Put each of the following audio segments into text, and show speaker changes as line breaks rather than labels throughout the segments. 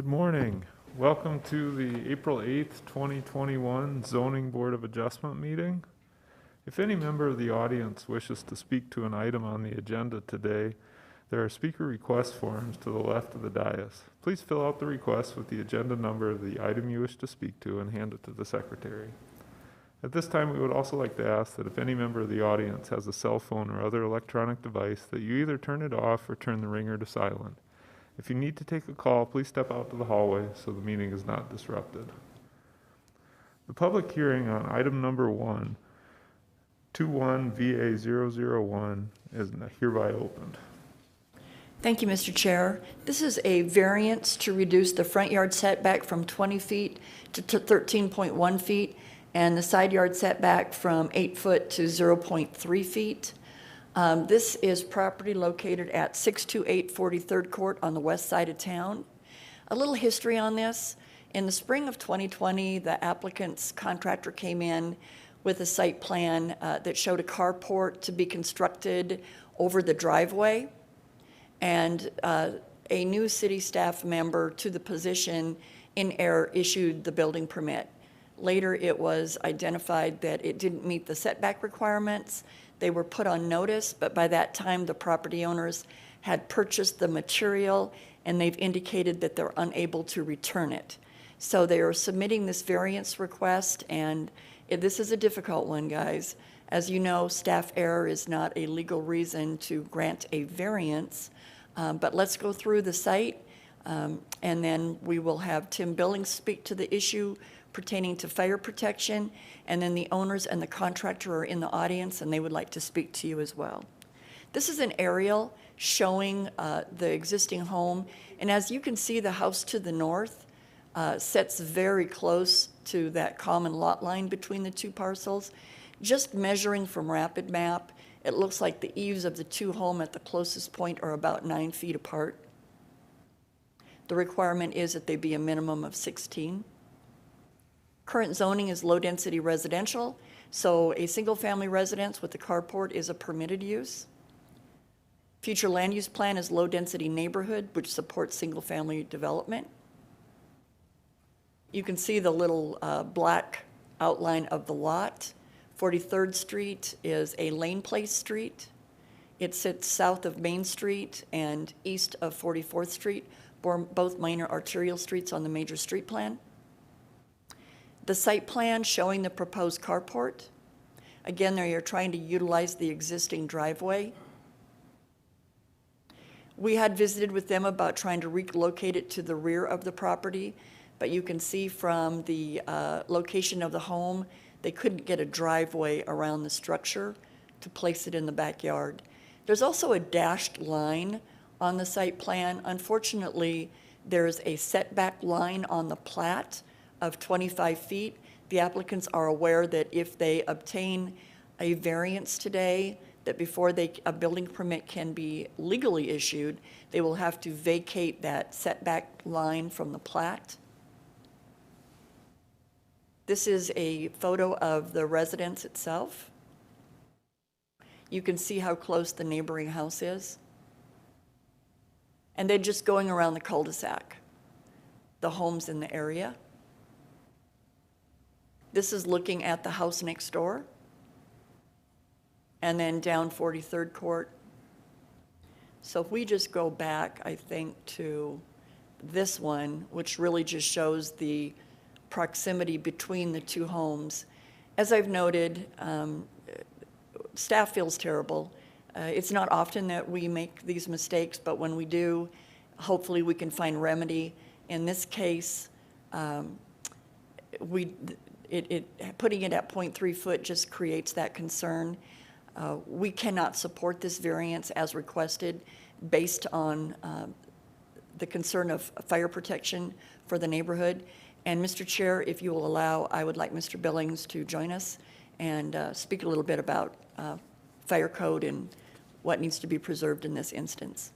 Good morning. Welcome to the April 8th, 2021 Zoning Board of Adjustment meeting. If any member of the audience wishes to speak to an item on the agenda today, there are speaker request forms to the left of the dais. Please fill out the request with the agenda number of the item you wish to speak to and hand it to the secretary. At this time, we would also like to ask that if any member of the audience has a cell phone or other electronic device, that you either turn it off or turn the ringer to silent. If you need to take a call, please step out to the hallway so the meeting is not disrupted. The public hearing on item number 1, 21VA001, is hereby opened.
Thank you, Mr. Chair. This is a variance to reduce the front yard setback from 20 feet to 13.1 feet and the side yard setback from 8 foot to 0.3 feet. This is property located at 628 43rd Court on the west side of town. A little history on this. In the spring of 2020, the applicant's contractor came in with a site plan that showed a carport to be constructed over the driveway. And a new city staff member to the position in error issued the building permit. Later, it was identified that it didn't meet the setback requirements. They were put on notice, but by that time, the property owners had purchased the material and they've indicated that they're unable to return it. So they are submitting this variance request, and this is a difficult one, guys. As you know, staff error is not a legal reason to grant a variance, but let's go through the site, and then we will have Tim Billings speak to the issue pertaining to fire protection, and then the owners and the contractor are in the audience and they would like to speak to you as well. This is an aerial showing the existing home, and as you can see, the house to the north sits very close to that common lot line between the two parcels. Just measuring from Rapid Map, it looks like the eaves of the two homes at the closest point are about 9 feet apart. The requirement is that they be a minimum of 16. Current zoning is low-density residential, so a single-family residence with a carport is a permitted use. Future land use plan is low-density neighborhood, which supports single-family development. You can see the little black outline of the lot. 43rd Street is a lane place street. It sits south of Main Street and east of 44th Street, both minor arterial streets on the major street plan. The site plan showing the proposed carport. Again, they are trying to utilize the existing driveway. We had visited with them about trying to relocate it to the rear of the property, but you can see from the location of the home, they couldn't get a driveway around the structure to place it in the backyard. There's also a dashed line on the site plan. Unfortunately, there's a setback line on the plat of 25 feet. The applicants are aware that if they obtain a variance today, that before a building permit can be legally issued, they will have to vacate that setback line from the plat. This is a photo of the residence itself. You can see how close the neighboring house is. And they're just going around the cul-de-sac, the homes in the area. This is looking at the house next door, and then down 43rd Court. So if we just go back, I think, to this one, which really just shows the proximity between the two homes. As I've noted, staff feels terrible. It's not often that we make these mistakes, but when we do, hopefully we can find remedy. In this case, putting it at 0.3 foot just creates that concern. We cannot support this variance as requested based on the concern of fire protection for the neighborhood. And Mr. Chair, if you will allow, I would like Mr. Billings to join us and speak a little bit about fire code and what needs to be preserved in this instance.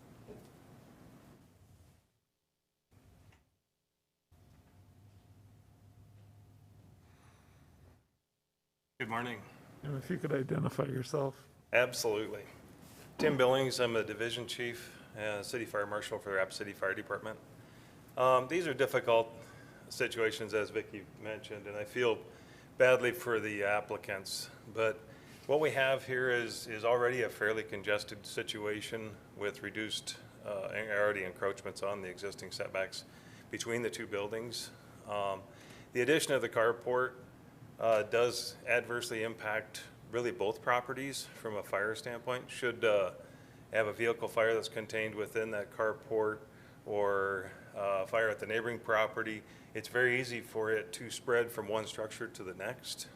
Good morning.
And if you could identify yourself.
Absolutely. Tim Billings, I'm a division chief, city fire marshal for the Rapid City Fire Department. These are difficult situations, as Vicki mentioned, and I feel badly for the applicants. But what we have here is already a fairly congested situation with reduced already encroachments on the existing setbacks between the two buildings. The addition of the carport does adversely impact really both properties from a fire standpoint. Should have a vehicle fire that's contained within that carport or fire at the neighboring property, it's very easy for it to spread from one structure to the next,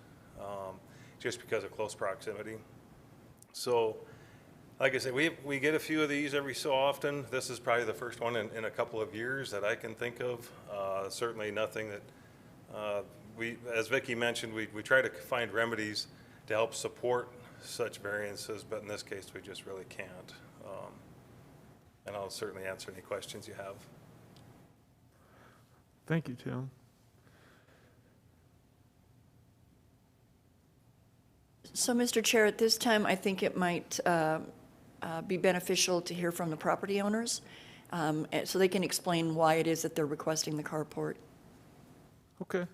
just because of close proximity. So, like I said, we get a few of these every so often. This is probably the first one in a couple of years that I can think of. Certainly nothing that as Vicki mentioned, we try to find remedies to help support such variances, but in this case, we just really can't. And I'll certainly answer any questions you have.
Thank you, Tim.
So, Mr. Chair, at this time, I think it might be beneficial to hear from the property owners so they can explain why it is that they're requesting the carport.
Okay.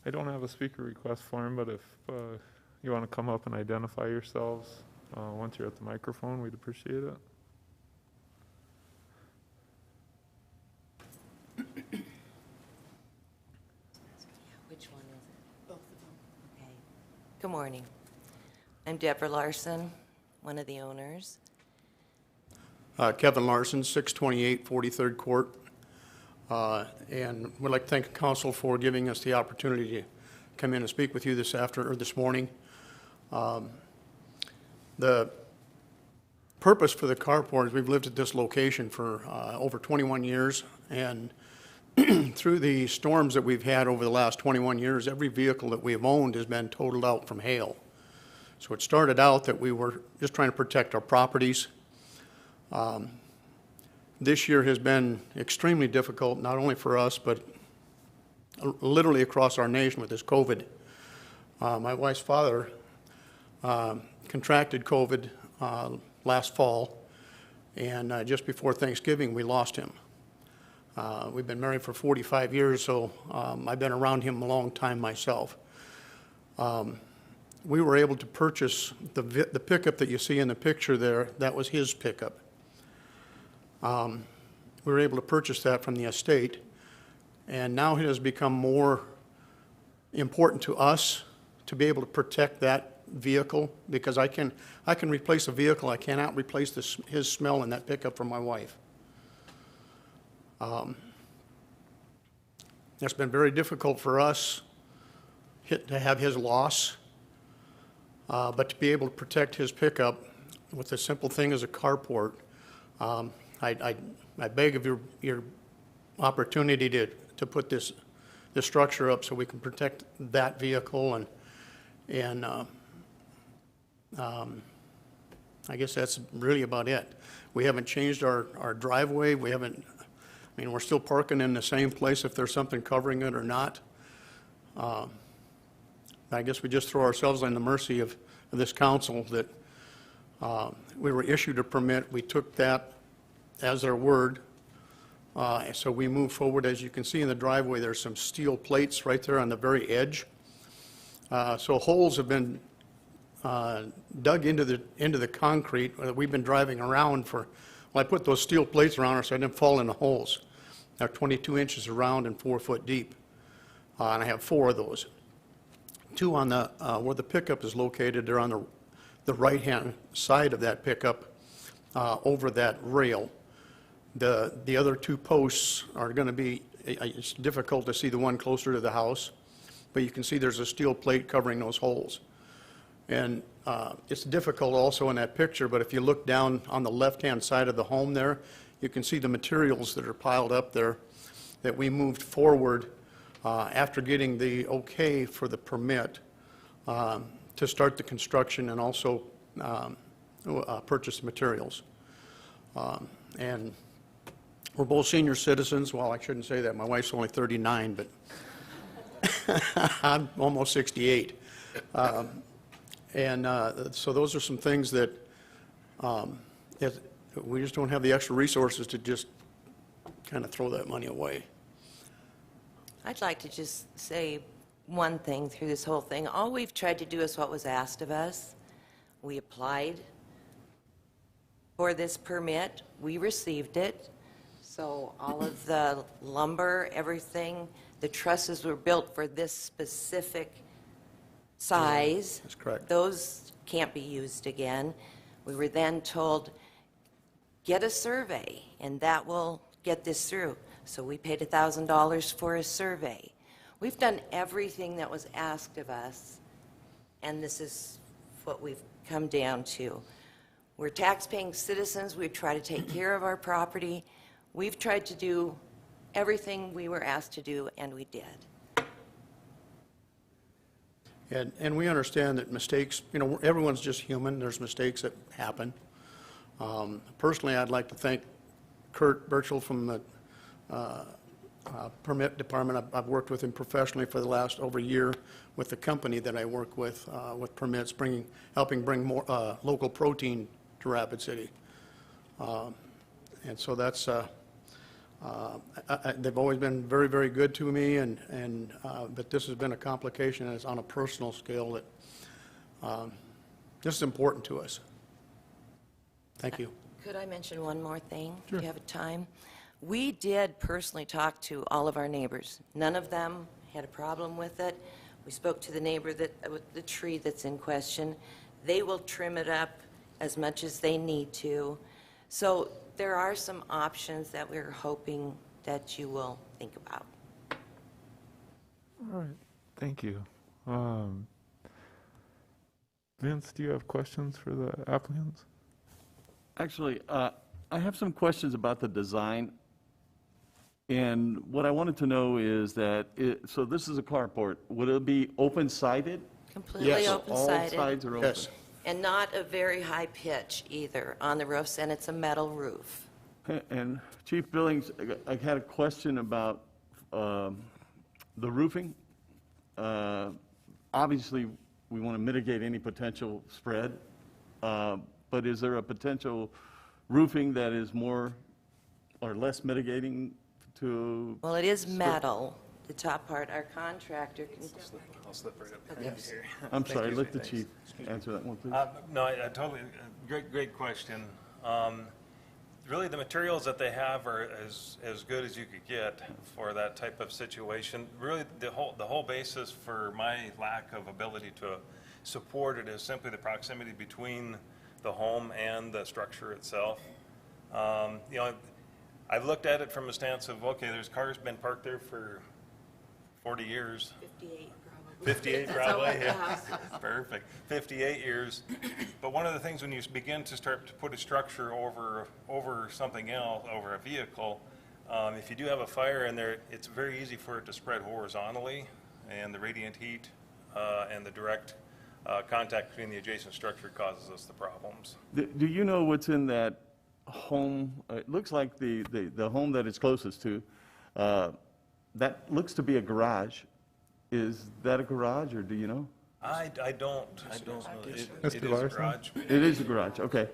I don't have a speaker request for him, but if you want to come up and identify yourselves once you're at the microphone, we'd appreciate it.
Which one is it? Both of them. Okay. Good morning. I'm Deborah Larson, one of the owners.
Kevin Larson, 628 43rd Court. And we'd like to thank council for giving us the opportunity to come in and speak with you this morning. The purpose for the carport is we've lived at this location for over 21 years, and through the storms that we've had over the last 21 years, every vehicle that we've owned has been totaled out from hail. So it started out that we were just trying to protect our properties. This year has been extremely difficult, not only for us, but literally across our nation with this COVID. My wife's father contracted COVID last fall, and just before Thanksgiving, we lost him. We've been married for 45 years, so I've been around him a long time myself. We were able to purchase the pickup that you see in the picture there. That was his pickup. We were able to purchase that from the estate, and now it has become more important to us to be able to protect that vehicle, because I can replace a vehicle. I cannot replace his smell in that pickup for my wife. It's been very difficult for us to have his loss, but to be able to protect his pickup with a simple thing as a carport, I beg of your opportunity to put this structure up so we can protect that vehicle, and I guess that's really about it. We haven't changed our driveway. We're still parking in the same place if there's something covering it or not. I guess we just throw ourselves on the mercy of this council that we were issued a permit. We took that as our word. So we move forward. As you can see in the driveway, there's some steel plates right there on the very edge. So holes have been dug into the concrete that we've been driving around for. Well, I put those steel plates around her so I didn't fall in the holes. They're 22 inches around and 4 foot deep. And I have 4 of those. 2 on the where the pickup is located. They're on the right-hand side of that pickup over that rail. The other 2 posts are going to be, it's difficult to see the one closer to the house, but you can see there's a steel plate covering those holes. And it's difficult also in that picture, but if you look down on the left-hand side of the home there, you can see the materials that are piled up there that we moved forward after getting the okay for the permit to start the construction and also purchase the materials. And we're both senior citizens. Well, I shouldn't say that. My wife's only 39, but I'm almost 68. So those are some things that we just don't have the extra resources to just kind of throw that money away.
I'd like to just say one thing through this whole thing. All we've tried to do is what was asked of us. We applied for this permit. We received it. So all of the lumber, everything, the trusses were built for this specific size.
That's correct.
Those can't be used again. We were then told, get a survey, and that will get this through. So we paid $1,000 for a survey. We've done everything that was asked of us, and this is what we've come down to. We're tax-paying citizens. We try to take care of our property. We've tried to do everything we were asked to do, and we did.
And we understand that mistakes, you know, everyone's just human. There's mistakes that happen. Personally, I'd like to thank Kurt Birchall from the permit department. I've worked with him professionally for the last over a year with the company that I work with permits, helping bring more local protein to Rapid City. And so that's, they've always been very, very good to me, but this has been a complication, and it's on a personal scale that this is important to us. Thank you.
Could I mention one more thing?
Sure.
Do you have time? We did personally talk to all of our neighbors. None of them had a problem with it. We spoke to the neighbor with the tree that's in question. They will trim it up as much as they need to. So there are some options that we're hoping that you will think about.
All right, thank you. Vince, do you have questions for the applicants?
Actually, I have some questions about the design. And what I wanted to know is that, so this is a carport. Would it be open-sided?
Completely
Yes.
All
open-sided.
sides are open?
Yes.
And not a very high pitch either on the roofs, and it's a metal roof.
And Chief Billings, I had a question about the roofing. Obviously, we want to mitigate any potential spread, but is there a potential roofing that is more or less mitigating to?
Well, it is metal, the top part. Our contractor can...
I'll slip right up here.
I'm sorry, let the chief answer that one, please.
No, I totally, great question. Really, the materials that they have are as good as you could get for that type of situation. Really, the whole basis for my lack of ability to support it is simply the proximity between the home and the structure itself. You know, I've looked at it from a stance of, okay, there's cars been parked there for 40 years.
58 probably.
58 probably, yeah. Perfect. 58 years. But one of the things when you begin to start to put a structure over something else, over a vehicle, if you do have a fire in there, it's very easy for it to spread horizontally, and the radiant heat and the direct contact between the adjacent structure causes us the problems.
Do you know what's in that home? It looks like the home that it's closest to, that looks to be a garage. Is that a garage, or do you know?
I don't know. It
Mr.
is a
Larson?
garage.
It is a garage, okay.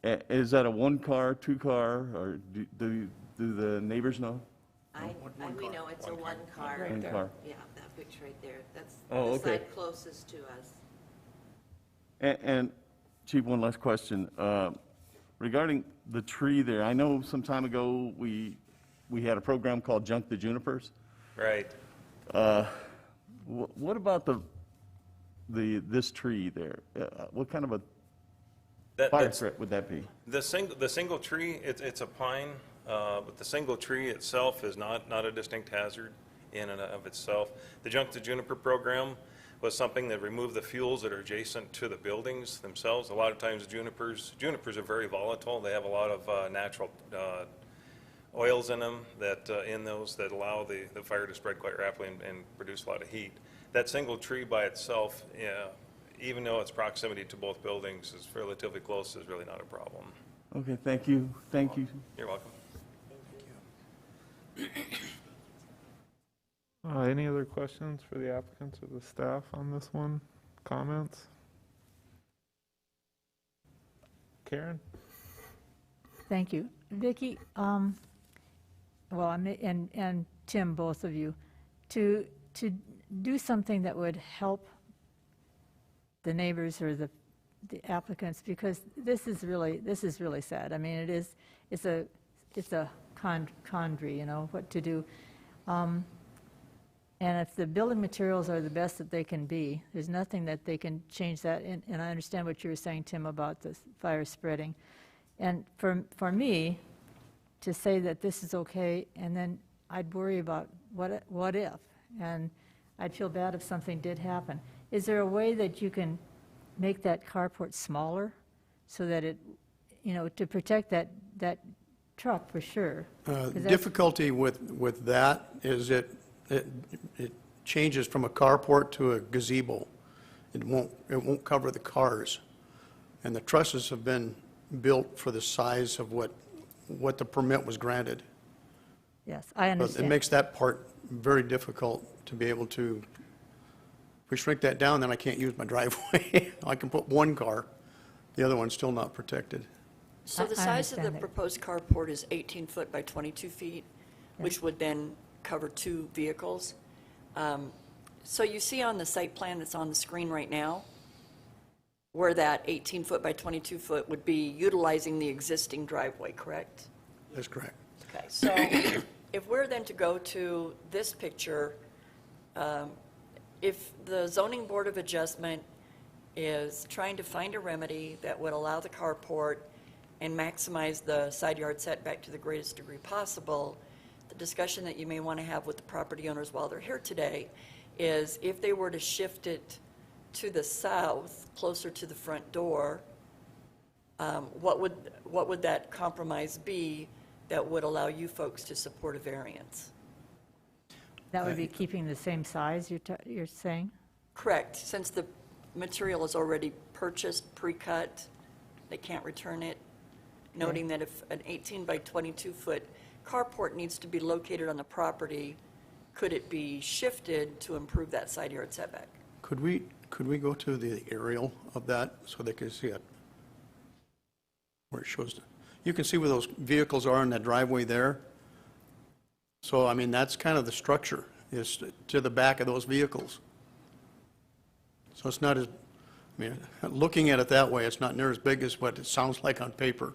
Is that a one-car, two-car, or do the neighbors know?
We know it's a one-car.
One car.
Yeah, that picture right there. That's
Oh,
the
okay.
side closest to us.
And Chief, one last question. Regarding the tree there, I know some time ago we had a program called Junk the Junipers.
Right.
What about this tree there? What kind of a fire
That's,
threat would that be?
the single tree, it's a pine, but the single tree itself is not a distinct hazard in and of itself. The Junk the Juniper program was something that removed the fuels that are adjacent to the buildings themselves. A lot of times junipers are very volatile. They have a lot of natural oils in them that allow the fire to spread quite rapidly and produce a lot of heat. That single tree by itself, even though its proximity to both buildings is relatively close, is really not a problem.
Okay, thank you. Thank you.
You're welcome.
Any other questions for the applicants or the staff on this one? Comments? Karen?
Thank you. Vicki, well, and Tim, both of you, to do something that would help the neighbors or the applicants, because this is really sad. I mean, it's a quandary, you know, what to do. And if the building materials are the best that they can be, there's nothing that they can change that. And I understand what you were saying, Tim, about the fire spreading. And for me, to say that this is okay, and then I'd worry about what if, and I'd feel bad if something did happen. Is there a way that you can make that carport smaller so that it, you know, to protect that truck for sure? 'Cause that's-
Difficulty with that is it changes from a carport to a gazebo. It won't cover the cars. And the trusses have been built for the size of what the permit was granted.
Yes, I
But
understand.
it makes that part very difficult to be able to, if we shrink that down, then I can't use my driveway. I can put one car, the other one's still not protected.
So the
I
size of the
understand that.
proposed carport is 18 foot by 22 feet, which would then cover 2 vehicles. So you see on the site plan that's on the screen right now, where that 18 foot by 22 foot would be utilizing the existing driveway, correct?
That's correct.
Okay, so if we're then to go to this picture, if the zoning board of adjustment is trying to find a remedy that would allow the carport and maximize the side yard setback to the greatest degree possible, the discussion that you may want to have with the property owners while they're here today is if they were to shift it to the south, closer to the front door, what would that compromise be that would allow you folks to support a variance?
That would be keeping the same size, you're saying?
Correct, since the material is already purchased, pre-cut, they can't return it. Noting that if an 18 by 22 foot carport needs to be located on the property, could it be shifted to improve that side yard setback?
Could we go to the aerial of that so they can see it? Where it shows, you can see where those vehicles are in that driveway there. So, I mean, that's kind of the structure, is to the back of those vehicles. So it's not as, I mean, looking at it that way, it's not near as big as what it sounds like on paper.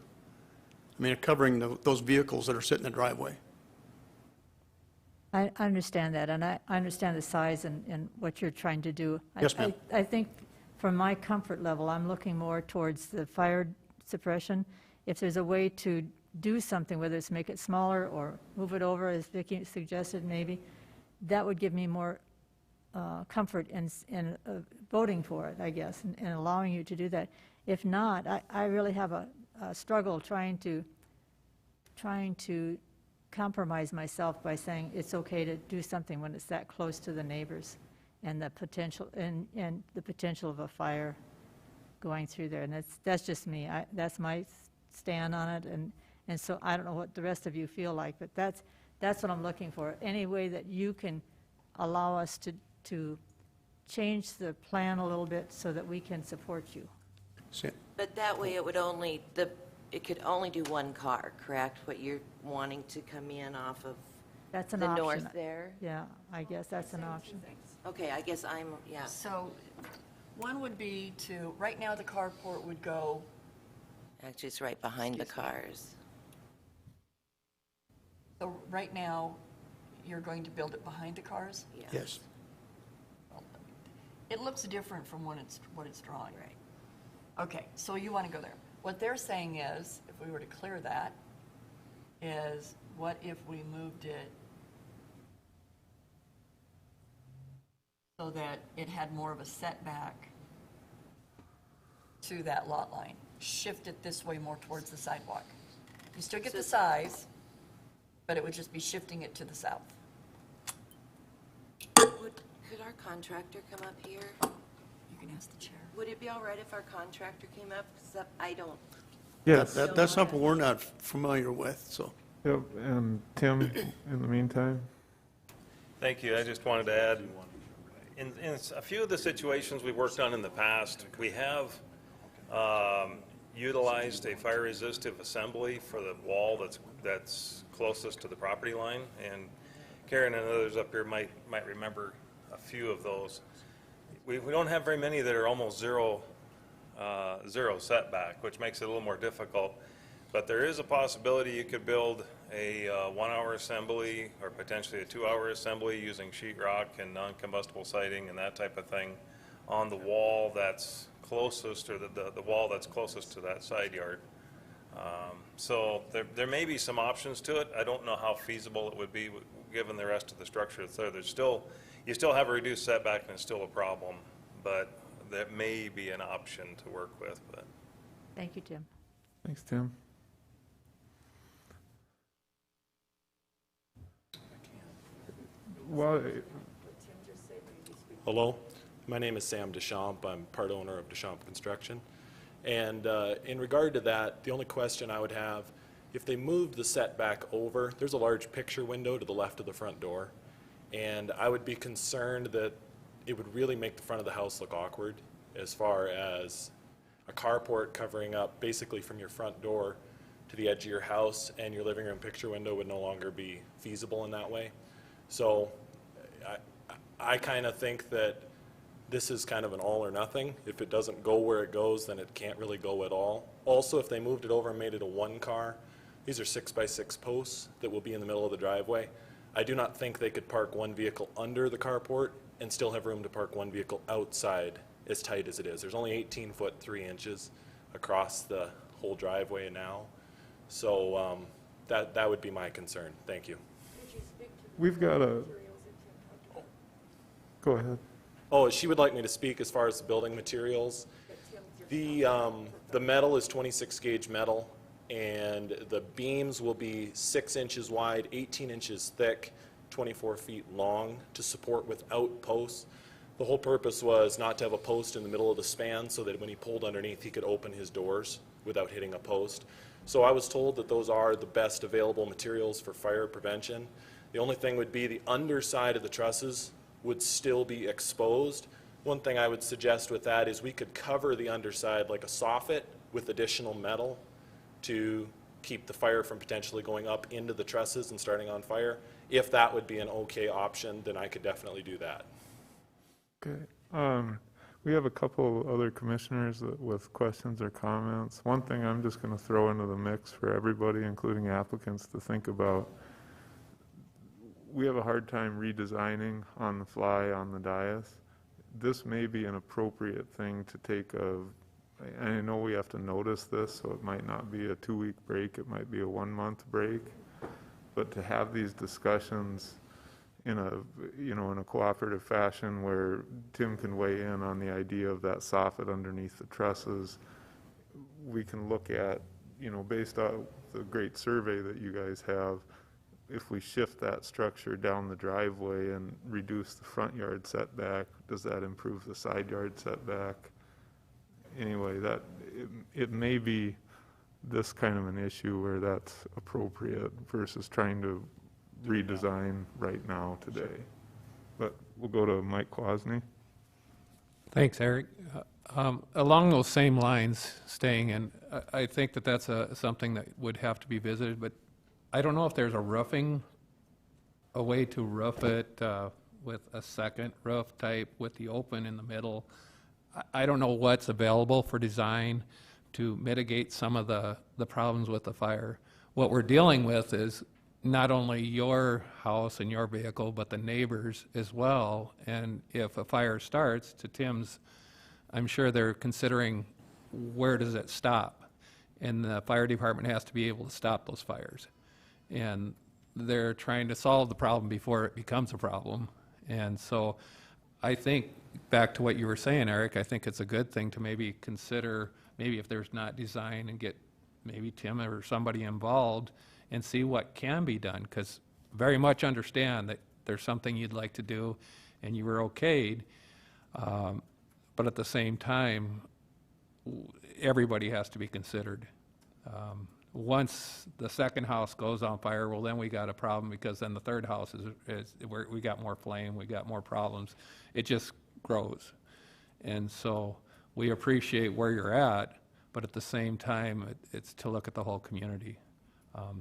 I mean, covering those vehicles that are sitting in the driveway.
I understand that, and I understand the size and what you're trying to do.
Yes, ma'am.
I think from my comfort level, I'm looking more towards the fire suppression. If there's a way to do something, whether it's make it smaller or move it over, as Vicki suggested maybe, that would give me more comfort in voting for it, I guess, and allowing you to do that. If not, I really have a struggle trying to compromise myself by saying it's okay to do something when it's that close to the neighbors and the potential and the potential of a fire going through there. And that's just me. That's my stand on it. And so I don't know what the rest of you feel like, but that's what I'm looking for. Any way that you can allow us to change the plan a little bit so that we can support you.
But that way it would only, it could only do one car, correct? What you're wanting to come in off of
That's an
the
option.
north there?
Yeah, I guess that's an option.
Okay, I guess yeah.
So one would be to, right now the carport would go,
Actually, it's right behind the cars.
so right now, you're going to build it behind the cars?
Yes.
It looks different from what it's drawing.
Right.
Okay, so you want to go there. What they're saying is, if we were to clear that, is what if we moved it so that it had more of a setback to that lot line? Shift it this way more towards the sidewalk. You still get the size, but it would just be shifting it to the south.
Could our contractor come up here?
You can ask the chair.
Would it be all right if our contractor came up? 'Cause I don't,
Yes,
That's something we're not familiar with, so.
yep, and Tim, in the meantime?
Thank you. I just wanted to add, in a few of the situations we've worked on in the past, we have utilized a fire resistive assembly for the wall that's closest to the property line, and Karen and others up here might remember a few of those. We don't have very many that are almost zero setback, which makes it a little more difficult. But there is a possibility you could build a 1 hour assembly or potentially a 2 hour assembly using sheetrock and non-combustible siding and that type of thing on the wall that's closest, or the wall that's closest to that side yard. So there may be some options to it. I don't know how feasible it would be given the rest of the structure that's there. You still have a reduced setback and it's still a problem, but that may be an option to work with. But
Thank you, Tim.
Thanks, Tim. Well,
Hello, my name is Sam Deschamps. I'm part owner of Deschamps Construction. And in regard to that, the only question I would have, if they moved the setback over, there's a large picture window to the left of the front door. And I would be concerned that it would really make the front of the house look awkward as far as a carport covering up basically from your front door to the edge of your house, and your living room picture window would no longer be feasible in that way. So I kind of think that this is kind of an all or nothing. If it doesn't go where it goes, then it can't really go at all. Also, if they moved it over and made it a 1 car, these are 6x6 posts that will be in the middle of the driveway. I do not think they could park 1 vehicle under the carport and still have room to park 1 vehicle outside as tight as it is. There's only 18 foot 3 inches across the whole driveway now. So that would be my concern. Thank you.
we've got a, go ahead.
Oh, she would like me to speak as far as the building materials. The metal is 26 gauge metal, and the beams will be 6 inches wide, 18 inches thick, 24 feet long to support without posts. The whole purpose was not to have a post in the middle of the span so that when he pulled underneath, he could open his doors without hitting a post. So I was told that those are the best available materials for fire prevention. The only thing would be the underside of the trusses would still be exposed. One thing I would suggest with that is we could cover the underside like a soffit with additional metal to keep the fire from potentially going up into the trusses and starting on fire. If that would be an okay option, then I could definitely do that.
Okay. We have a couple other commissioners with questions or comments. One thing I'm just going to throw into the mix for everybody, including applicants, to think about. We have a hard time redesigning on the fly on the dais. This may be an appropriate thing to take and I know we have to notice this, so it might not be a 2-week break, it might be a 1-month break. But to have these discussions in a cooperative fashion where Tim can weigh in on the idea of that soffit underneath the trusses, we can look at, based on the great survey that you guys have, if we shift that structure down the driveway and reduce the front yard setback, does that improve the side yard setback? Anyway, it may be this kind of an issue where that's appropriate versus trying to redesign right now today. But we'll go to Mike Kwasny.
Thanks, Eric. Along those same lines, staying in, I think that that's something that would have to be visited, but I don't know if there's a way to roof it with a second roof type with the open in the middle. I don't know what's available for design to mitigate some of the problems with the fire. What we're dealing with is not only your house and your vehicle, but the neighbors as well. And if a fire starts, to Tim's, I'm sure they're considering where does it stop? And the fire department has to be able to stop those fires. And they're trying to solve the problem before it becomes a problem. And so I think, back to what you were saying, Eric, I think it's a good thing to maybe consider, maybe if there's not design, and get maybe Tim or somebody involved and see what can be done, because very much understand that there's something you'd like to do and you were okayed, but at the same time, everybody has to be considered. Once the second house goes on fire, well, then we got a problem, because then the third house is where we got more flame, we got more problems. It just grows. And so we appreciate where you're at, but at the same time, it's to look at the whole community.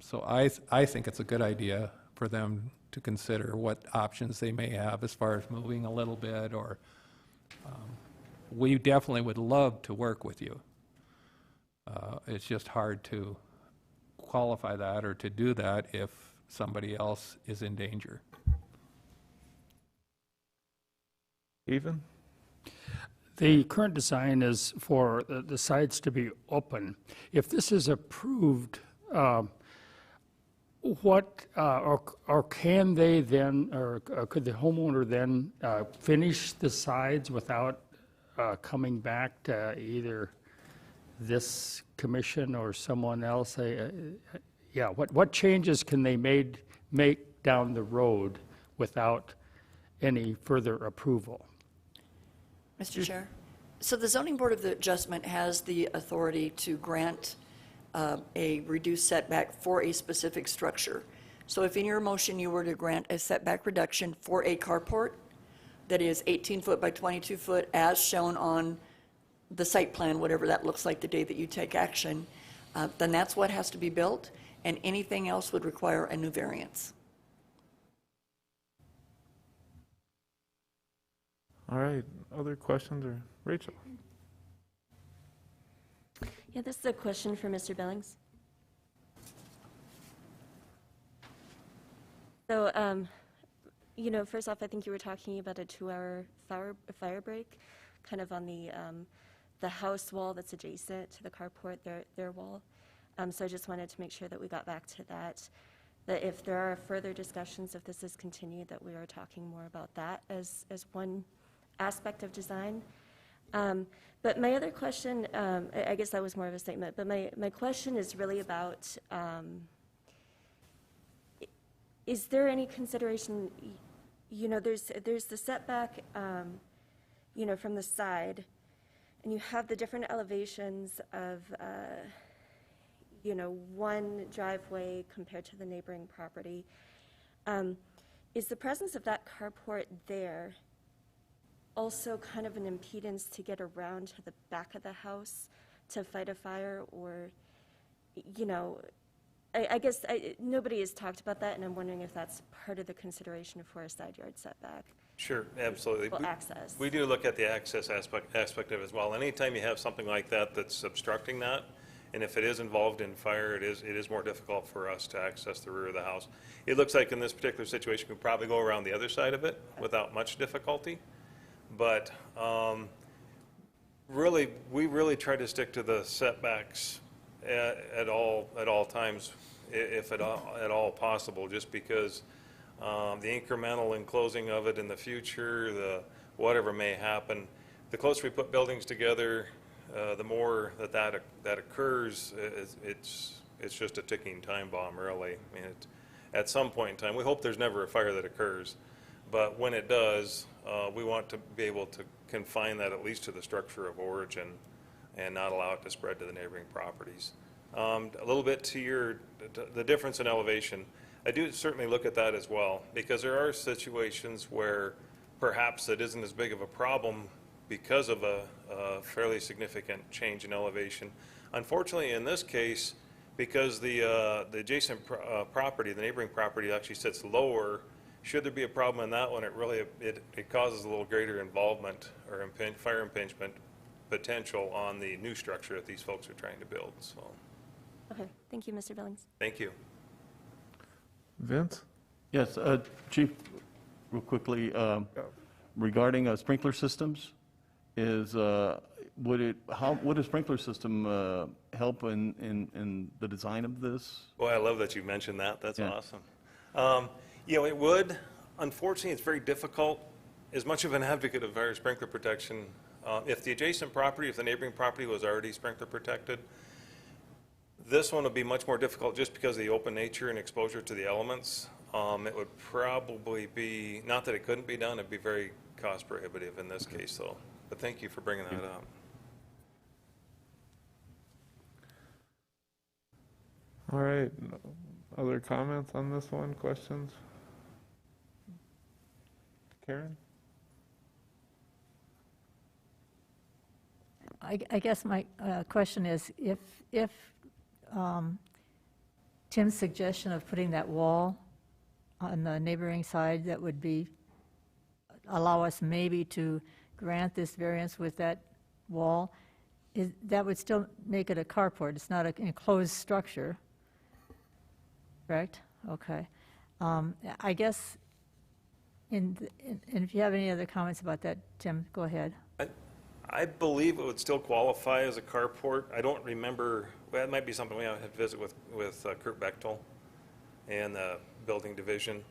So I think it's a good idea for them to consider what options they may have as far as moving a little bit, or we definitely would love to work with you. It's just hard to qualify that or to do that if somebody else is in danger.
Ethan?
The current design is for the sides to be open. If this is approved, what, or can they then, or could the homeowner then finish the sides without coming back to either this commission or someone else? Yeah, what changes can they make down the road without any further approval?
Mr. Chair? So the Zoning Board of Adjustment has the authority to grant a reduced setback for a specific structure. So if in your motion you were to grant a setback reduction for a carport that is 18 foot by 22 foot as shown on the site plan, whatever that looks like the day that you take action, then that's what has to be built, and anything else would require a new variance.
All right, other questions, or Rachel?
Yeah, this is a question for Mr. Billings. So, you know, first off, I think you were talking about a 2-hour fire break, kind of on the house wall that's adjacent to the carport, their wall. So I just wanted to make sure that we got back to that. That if there are further discussions, if this is continued, that we are talking more about that as one aspect of design. But my other question, I guess that was more of a statement, but my question is really about, is there any consideration, you know, there's the setback, you know, from the side, and you have the different elevations of, you know, one driveway compared to the neighboring property. Is the presence of that carport there also kind of an impedance to get around to the back of the house to fight a fire? Or, you know, I guess nobody has talked about that, and I'm wondering if that's part of the consideration for a side yard setback.
Sure, absolutely.
Well, access.
We do look at the access aspect of it as well. Anytime you have something like that that's obstructing that, and if it is involved in fire, it is more difficult for us to access the rear of the house. It looks like in this particular situation, we could probably go around the other side of it without much difficulty. But really, we really try to stick to the setbacks at all times, if at all possible, just because the incremental enclosing of it in the future, the whatever may happen, the closer we put buildings together, the more that occurs. It's just a ticking time bomb, really. I mean, at some point in time, we hope there's never a fire that occurs, but when it does, we want to be able to confine that at least to the structure of origin and not allow it to spread to the neighboring properties. A little bit to the difference in elevation, I do certainly look at that as well, because there are situations where perhaps it isn't as big of a problem because of a fairly significant change in elevation. Unfortunately, in this case, because the adjacent property, the neighboring property actually sits lower, should there be a problem in that one, it causes a little greater involvement or fire impingement potential on the new structure that these folks are trying to build. So,
Okay, thank you, Mr. Billings.
thank you.
Vince?
Yes, Chief, real quickly, regarding sprinkler systems, would a sprinkler system help in the design of this?
Boy, I love that you mentioned that. That's
Yeah.
awesome. You know, it would. Unfortunately, it's very difficult. As much of an advocate of fire sprinkler protection, if the adjacent property, if the neighboring property was already sprinkler protected, this one would be much more difficult just because of the open nature and exposure to the elements. It would probably be, not that it couldn't be done, it'd be very cost prohibitive in this case, though. But thank you for bringing that up.
All right, other comments on this one, questions? Karen?
I guess my question is, if Tim's suggestion of putting that wall on the neighboring side, that would be, allow us maybe to grant this variance with that wall, that would still make it a carport. It's not an enclosed structure, correct? Okay. I guess, and if you have any other comments about that, Tim, go ahead.
I believe it would still qualify as a carport. I don't remember, well, that might be something we have to visit with Kurt Bechtel and the building division.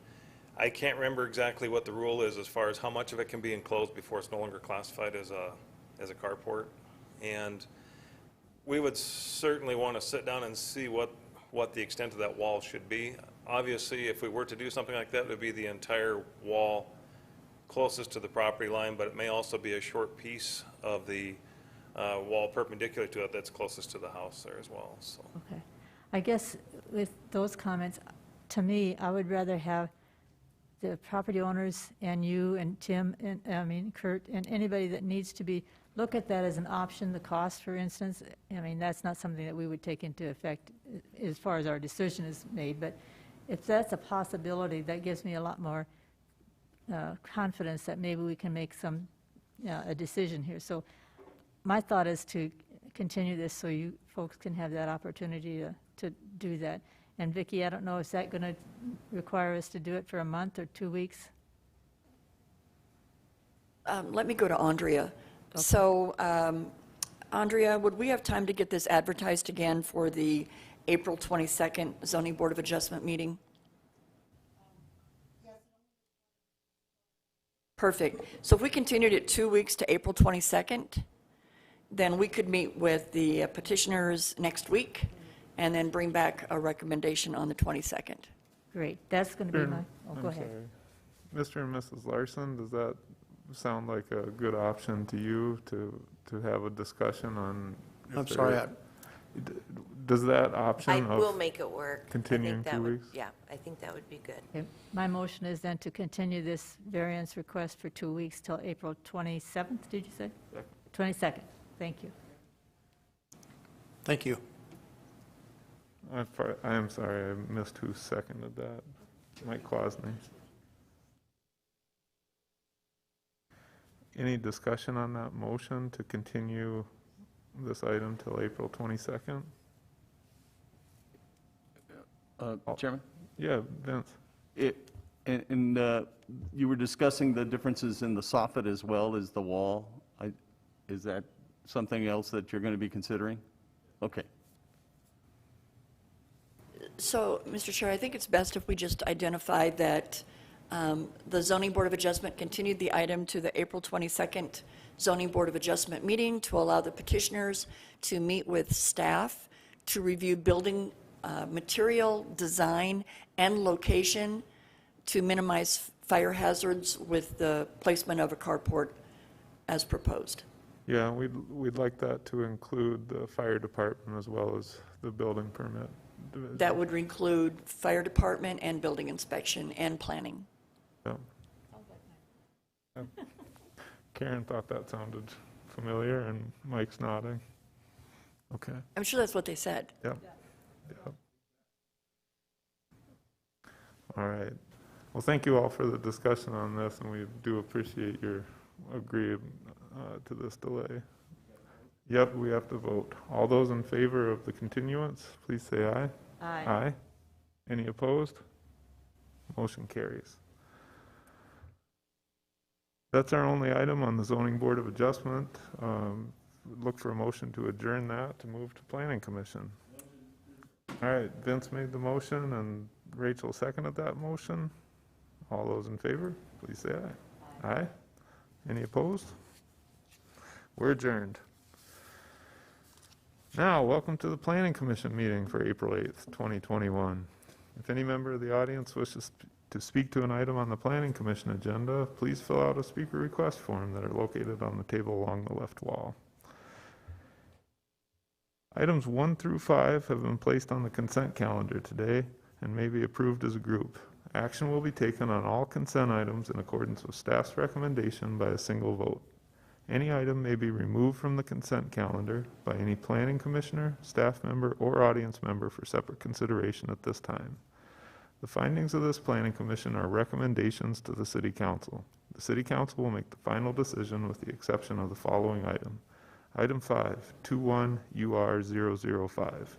I can't remember exactly what the rule is as far as how much of it can be enclosed before it's no longer classified as a carport. And we would certainly want to sit down and see what the extent of that wall should be. Obviously, if we were to do something like that, it would be the entire wall closest to the property line, but it may also be a short piece of the wall perpendicular to it that's closest to the house there as well. So.
Okay. I guess with those comments, to me, I would rather have the property owners and you and Tim, and I mean Kurt, and anybody that needs to be, look at that as an option, the cost, for instance. I mean, that's not something that we would take into effect as far as our decision is made, but if that's a possibility, that gives me a lot more confidence that maybe we can make a decision here. So my thought is to continue this so you folks can have that opportunity to do that. And Vicki, I don't know, is that going to require us to do it for a month or 2 weeks?
Let me go to Andrea. Okay. So, Andrea, would we have time to get this advertised again for the April 22nd Zoning Board of Adjustment meeting? Perfect. So if we continued it 2 weeks to April 22nd, then we could meet with the petitioners next week and then bring back a recommendation on the 22nd.
Great. That's going to be my, go ahead.
Sorry. Mr. and Mrs. Larson, does that sound like a good option to you to have a discussion on?
I'm sorry.
Does that option
I
of
will make it work.
continuing 2 weeks?
Yeah, I think that would be good.
Okay. My motion is then to continue this variance request for 2 weeks till April 27th, did you say? 22nd. Thank you.
Thank you.
I am sorry, I missed who seconded that. Mike Klosny. Any discussion on that motion to continue this item till April 22nd?
Chairman?
Yeah, Vince.
You were discussing the differences in the soffit as well as the wall. Is that something else that you're going to be considering? Okay.
So, Mr. Chair, I think it's best if we just identify that the Zoning Board of Adjustment continued the item to the April 22nd Zoning Board of Adjustment meeting to allow the petitioners to meet with staff to review building material, design, and location to minimize fire hazards with the placement of a carport as proposed.
Yeah, we'd like that to include the fire department as well as the building permit division.
That would include fire department and building inspection and planning.
Yeah. Karen thought that sounded familiar, and Mike's nodding. Okay.
I'm sure that's what they said.
Yep. Yep. All right. Well, thank you all for the discussion on this, and we do appreciate your agreeing to this delay. Yep, we have to vote. All those in favor of the continuance, please say aye.
Aye.
Aye. Any opposed? Motion carries. That's our only item on the Zoning Board of Adjustment. Look for a motion to adjourn that to move to Planning Commission. All right, Vince made the motion and Rachel seconded that motion. All those in favor, please say aye. Aye. Any opposed? We're adjourned. Now, welcome to the Planning Commission meeting for April 8th, 2021. If any member of the audience wishes to speak to an item on the Planning Commission agenda, please fill out a speaker request form that are located on the table along the left wall. Items 1 through 5 have been placed on the consent calendar today and may be approved as a group. Action will be taken on all consent items in accordance with staff's recommendation by a single vote. Any item may be removed from the consent calendar by any planning commissioner, staff member, or audience member for separate consideration at this time. The findings of this planning commission are recommendations to the city council. The city council will make the final decision with the exception of the following item. Item 5, 21 UR 005.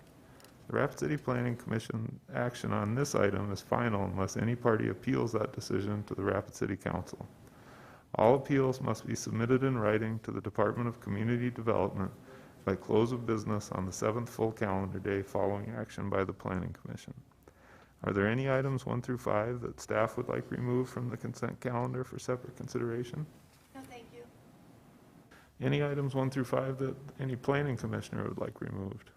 The Rapid City Planning Commission action on this item is final unless any party appeals that decision to the Rapid City Council. All appeals must be submitted in writing to the Department of Community Development by close of business on the 7th full calendar day following action by the Planning Commission. Are there any items 1 through 5 that staff would like removed from the consent calendar for separate consideration?
No, thank you.
Any items 1 through 5 that any planning commissioner would like removed?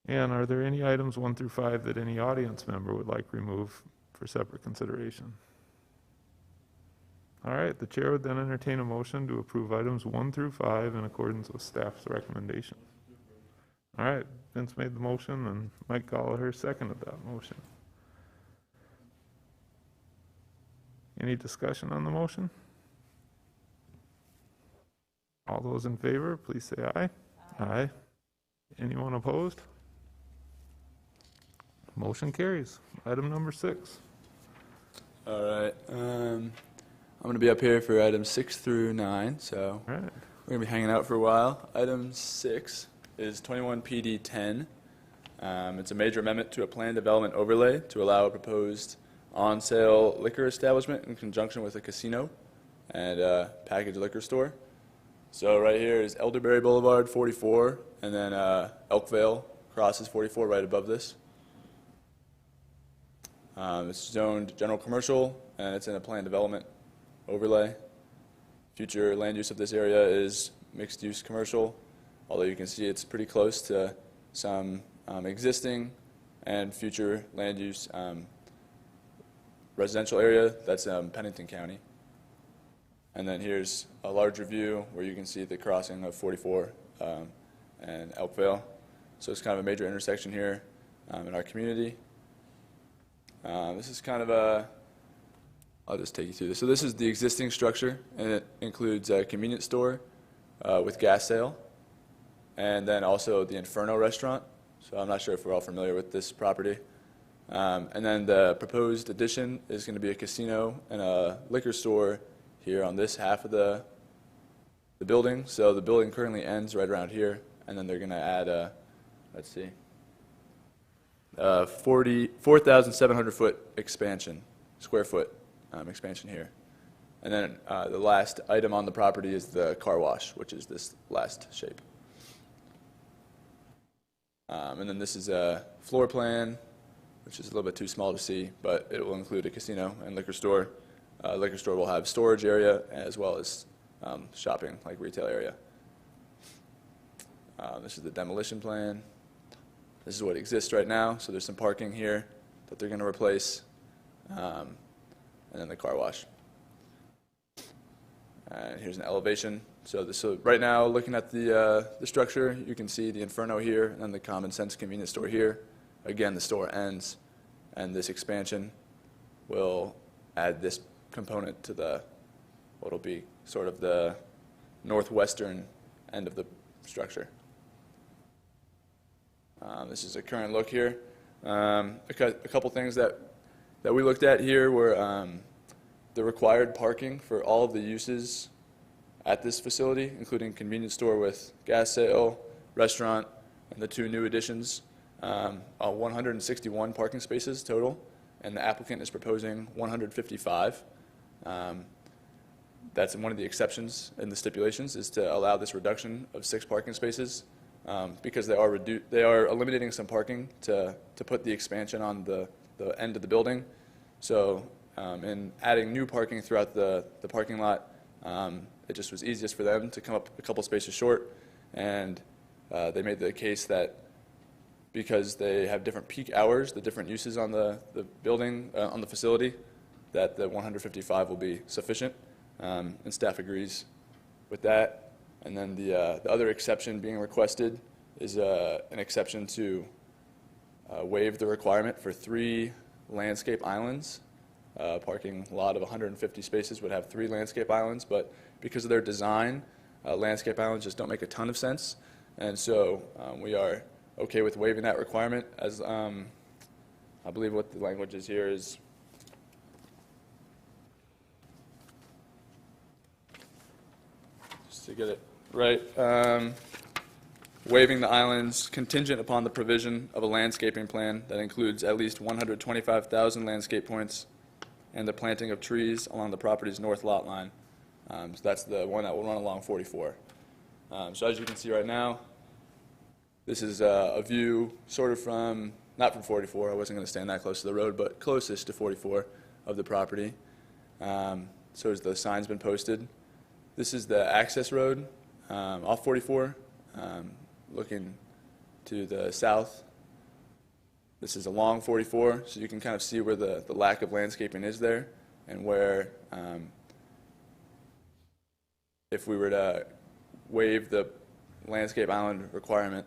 And are there any items 1 through 5 that any audience member would like removed for separate consideration? All right, the chair would then entertain a motion to approve items 1 through 5 in accordance with staff's recommendation. All right, Vince made the motion and Mike Gallagher seconded that motion. Any discussion on the motion? All those in favor, please say aye. Aye. Anyone opposed? Motion carries. Item number 6.
All right. I'm going to be up here for items 6 through 9, so
All right.
we're going to be hanging out for a while. Item 6 is 21 PD 10. It's a major amendment to a planned development overlay to allow a proposed on-sale liquor establishment in conjunction with a casino and a packaged liquor store. So right here is Elderberry Boulevard, 44, and then Elkvale crosses 44 right above this. It's zoned general commercial, and it's in a planned development overlay. Future land use of this area is mixed-use commercial, although you can see it's pretty close to some existing and future land use residential area. That's Pennington County. And then here's a larger view where you can see the crossing of 44 and Elkvale. So it's kind of a major intersection here in our community. This is kind of a, I'll just take you through this. So this is the existing structure, and it includes a convenience store with gas sale, and then also the Inferno restaurant. So I'm not sure if we're all familiar with this property. And then the proposed addition is going to be a casino and a liquor store here on this half of the building. So the building currently ends right around here, and then they're going to add a, let's see, 4,700 foot expansion, square foot expansion here. And then the last item on the property is the car wash, which is this last shape. And then this is a floor plan, which is a little bit too small to see, but it will include a casino and liquor store. Liquor store will have storage area as well as shopping, like retail area. This is the demolition plan. This is what exists right now. So there's some parking here that they're going to replace, and then the car wash. And here's an elevation. So right now, looking at the structure, you can see the Inferno here, and then the Common Sense convenience store here. Again, the store ends, and this expansion will add this component to the what'll be sort of the northwestern end of the structure. This is a current look here. A couple things that we looked at here were the required parking for all of the uses at this facility, including convenience store with gas sale, restaurant, and the 2 new additions. 161 parking spaces total, and the applicant is proposing 155. That's one of the exceptions in the stipulations, is to allow this reduction of 6 parking spaces because they are eliminating some parking to put the expansion on the end of the building. So in adding new parking throughout the parking lot, it just was easiest for them to come up a couple spaces short, and they made the case that because they have different peak hours, the different uses on the building, on the facility, that the 155 will be sufficient, and staff agrees with that. And then the other exception being requested is an exception to waive the requirement for 3 landscape islands parking lot of 150 spaces would have 3 landscape islands, but because of their design, landscape islands just don't make a ton of sense. And so we are okay with waiving that requirement, as I believe what the language is here is just to get it right. Waiving the islands contingent upon the provision of a landscaping plan that includes at least 125,000 landscape points and the planting of trees along the property's north lot line. So that's the one that will run along 44. So as you can see right now, this is a view sort of from, not from 44, I wasn't going to stand that close to the road, but closest to 44 of the property. So as the sign's been posted. This is the access road off 44. Looking to the south. This is along 44, so you can kind of see where the lack of landscaping is there, and where if we were to waive the landscape island requirement,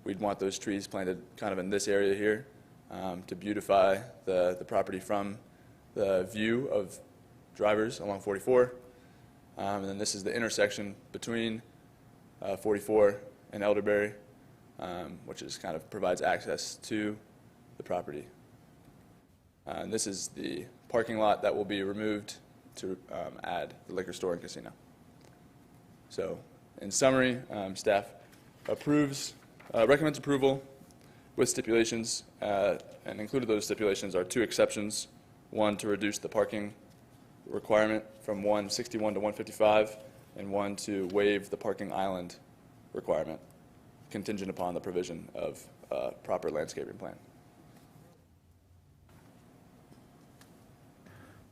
we'd want those trees planted kind of in this area here to beautify the property from the view of drivers along 44. And then this is the intersection between 44 and Elderberry, which is kind of provides access to the property. And this is the parking lot that will be removed to add the liquor store and casino. So, in summary, staff recommends approval with stipulations, and included those stipulations are 2 exceptions. One, to reduce the parking requirement from 161 to 155, and one to waive the parking island requirement, contingent upon the provision of a proper landscaping plan.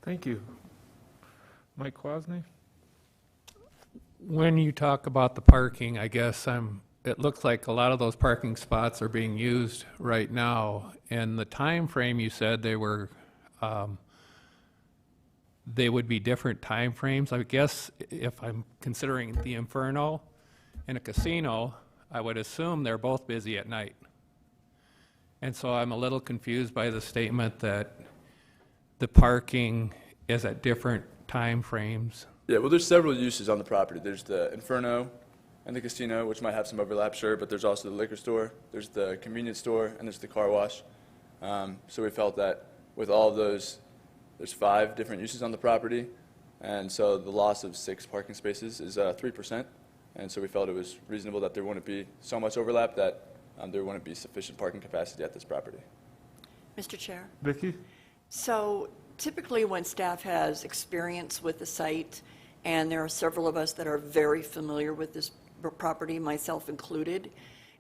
Thank you. Mike Kwasny?
When you talk about the parking, I guess it looks like a lot of those parking spots are being used right now. And the time frame you said they would be different time frames. I guess if I'm considering the Inferno and a casino, I would assume they're both busy at night. And so I'm a little confused by the statement that the parking is at different time frames.
Yeah, well, there's several uses on the property. There's the Inferno and the casino, which might have some overlap, sure, but there's also the liquor store, there's the convenience store, and there's the car wash. So we felt that with all of those, there's 5 different uses on the property, and so the loss of 6 parking spaces is 3%. And so we felt it was reasonable that there wouldn't be so much overlap that there wouldn't be sufficient parking capacity at this property.
Mr. Chair?
Vicki?
So typically when staff has experience with the site, and there are several of us that are very familiar with this property, myself included,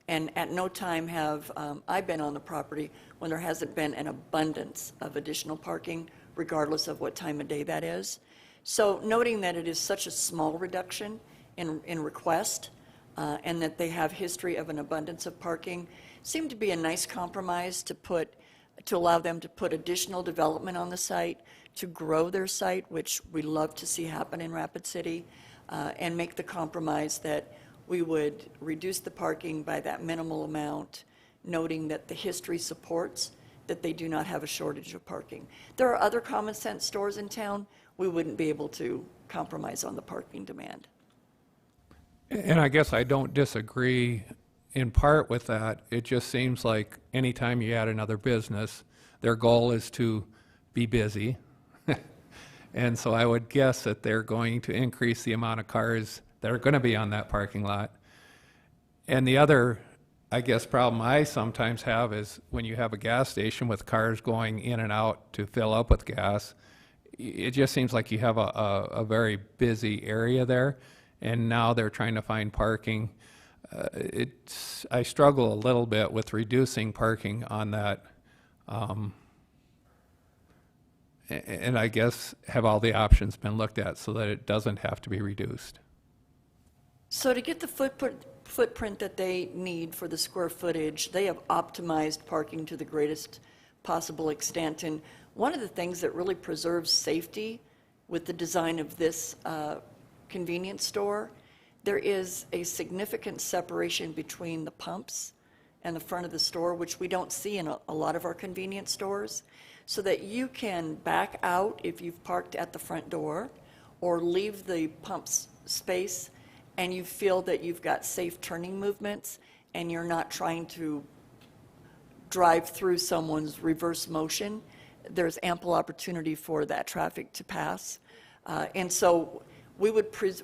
and at no time have I been on the property when there hasn't been an abundance of additional parking, regardless of what time of day that is. So noting that it is such a small reduction in request, and that they have history of an abundance of parking, seemed to be a nice compromise to allow them to put additional development on the site, to grow their site, which we love to see happen in Rapid City, and make the compromise that we would reduce the parking by that minimal amount, noting that the history supports that they do not have a shortage of parking. There are other common sense stores in town. We wouldn't be able to compromise on the parking demand.
And I guess I don't disagree in part with that. It just seems like anytime you add another business, their goal is to be busy. And so I would guess that they're going to increase the amount of cars that are going to be on that parking lot. And the other, I guess, problem I sometimes have is when you have a gas station with cars going in and out to fill up with gas, it just seems like you have a very busy area there, and now they're trying to find parking. I struggle a little bit with reducing parking on that, and I guess have all the options been looked at so that it doesn't have to be reduced?
So to get the footprint that they need for the square footage, they have optimized parking to the greatest possible extent. And one of the things that really preserves safety with the design of this convenience store, there is a significant separation between the pumps and the front of the store, which we don't see in a lot of our convenience stores, so that you can back out if you've parked at the front door or leave the pumps space and you feel that you've got safe turning movements and you're not trying to drive through someone's reverse motion. There's ample opportunity for that traffic to pass. And so we would prefer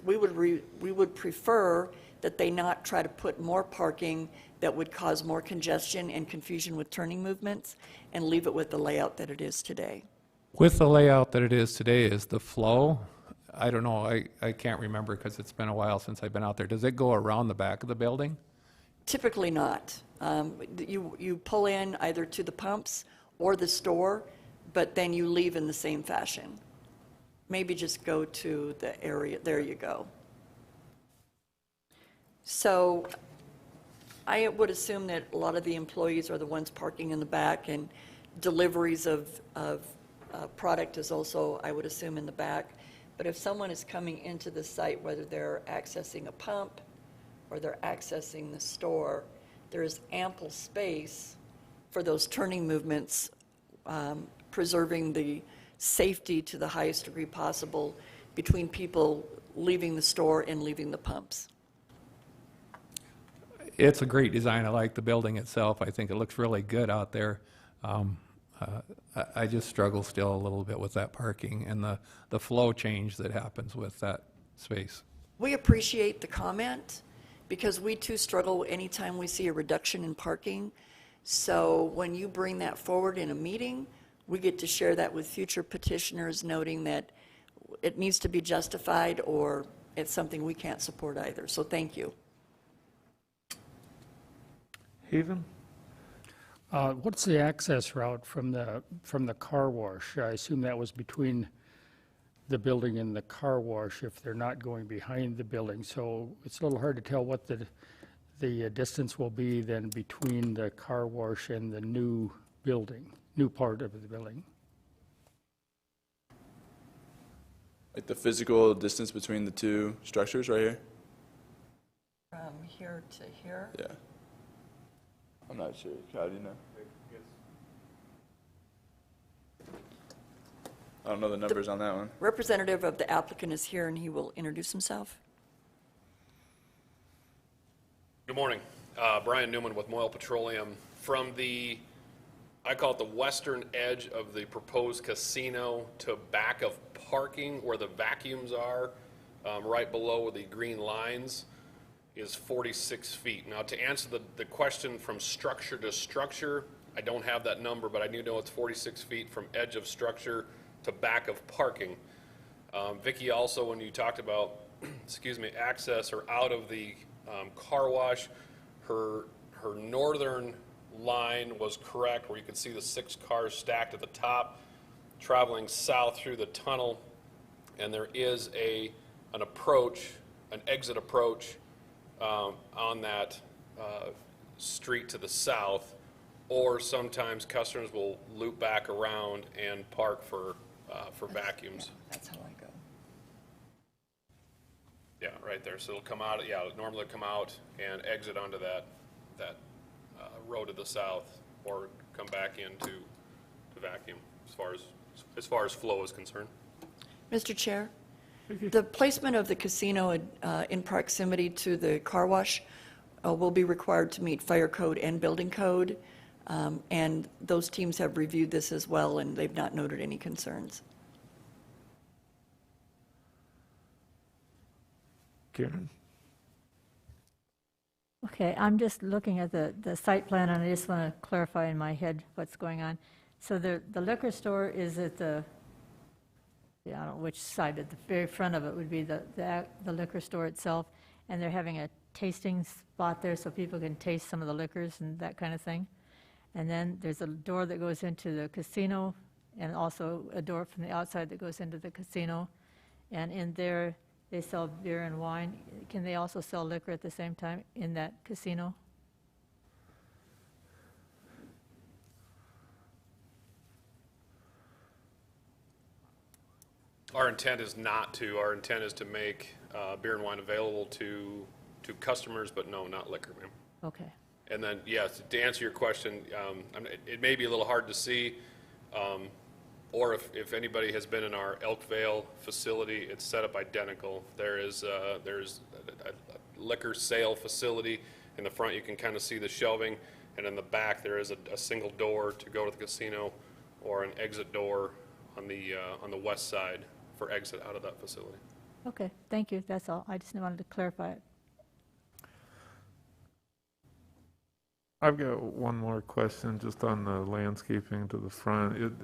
that they not try to put more parking that would cause more congestion and confusion with turning movements, and leave it with the layout that it is today.
With the layout that it is today, is the flow, I don't know, I can't remember because it's been a while since I've been out there. Does it go around the back of the building?
Typically not. You pull in either to the pumps or the store, but then you leave in the same fashion. Maybe just go to the area, there you go. So I would assume that a lot of the employees are the ones parking in the back, and deliveries of product is also, I would assume, in the back. But if someone is coming into the site, whether they're accessing a pump or they're accessing the store, there is ample space for those turning movements, preserving the safety to the highest degree possible between people leaving the store and leaving the pumps.
It's a great design. I like the building itself. I think it looks really good out there. I just struggle still a little bit with that parking and the flow change that happens with that space.
We appreciate the comment because we too struggle anytime we see a reduction in parking. So when you bring that forward in a meeting, we get to share that with future petitioners, noting that it needs to be justified or it's something we can't support either. So thank you.
Haven?
What's the access route from the car wash? I assume that was between the building and the car wash if they're not going behind the building. So it's a little hard to tell what the distance will be then between the car wash and the new building, new part of the building.
Like the physical distance between the two structures right here?
From here to here?
Yeah. I'm not sure. How do you know? I don't know the numbers on that one.
Representative of the applicant is here and he will introduce himself.
Good morning. Brian Newman with Moyle Petroleum. From the, I call it the western edge of the proposed casino to back of parking where the vacuums are, right below the green lines, is 46 feet. Now, to answer the question from structure to structure, I don't have that number, but I do know it's 46 feet from edge of structure to back of parking. Vicki, also, when you talked about, excuse me, access or out of the car wash, her northern line was correct, where you could see the 6 cars stacked at the top, traveling south through the tunnel, and there is an approach, an exit approach on that street to the south, or sometimes customers will loop back around and park for vacuums.
That's how I go.
Yeah, right there. So it'll come out, yeah, it'll normally come out and exit onto that road to the south, or come back into the vacuum as far as flow is concerned.
Mr. Chair, the placement of the casino in proximity to the car wash will be required to meet fire code and building code, and those teams have reviewed this as well, and they've not noted any concerns.
Karen?
Okay, I'm just looking at the site plan, and I just want to clarify in my head what's going on. So the liquor store is at I don't know which side, at the very front of it would be the liquor store itself, and they're having a tasting spot there so people can taste some of the liquors and that kind of thing. And then there's a door that goes into the casino, and also a door from the outside that goes into the casino. And in there, they sell beer and wine. Can they also sell liquor at the same time in that casino?
Our intent is not to. Our intent is to make beer and wine available to customers, but no, not liquor, ma'am.
Okay.
And then, yes, to answer your question, it may be a little hard to see, or if anybody has been in our Elkvale facility, it's set up identical. There's a liquor sale facility. In the front, you can kind of see the shelving, and in the back, there is a single door to go to the casino, or an exit door on the west side for exit out of that facility.
Okay, thank you, that's all. I just wanted to clarify it.
I've got one more question just on the landscaping to the front.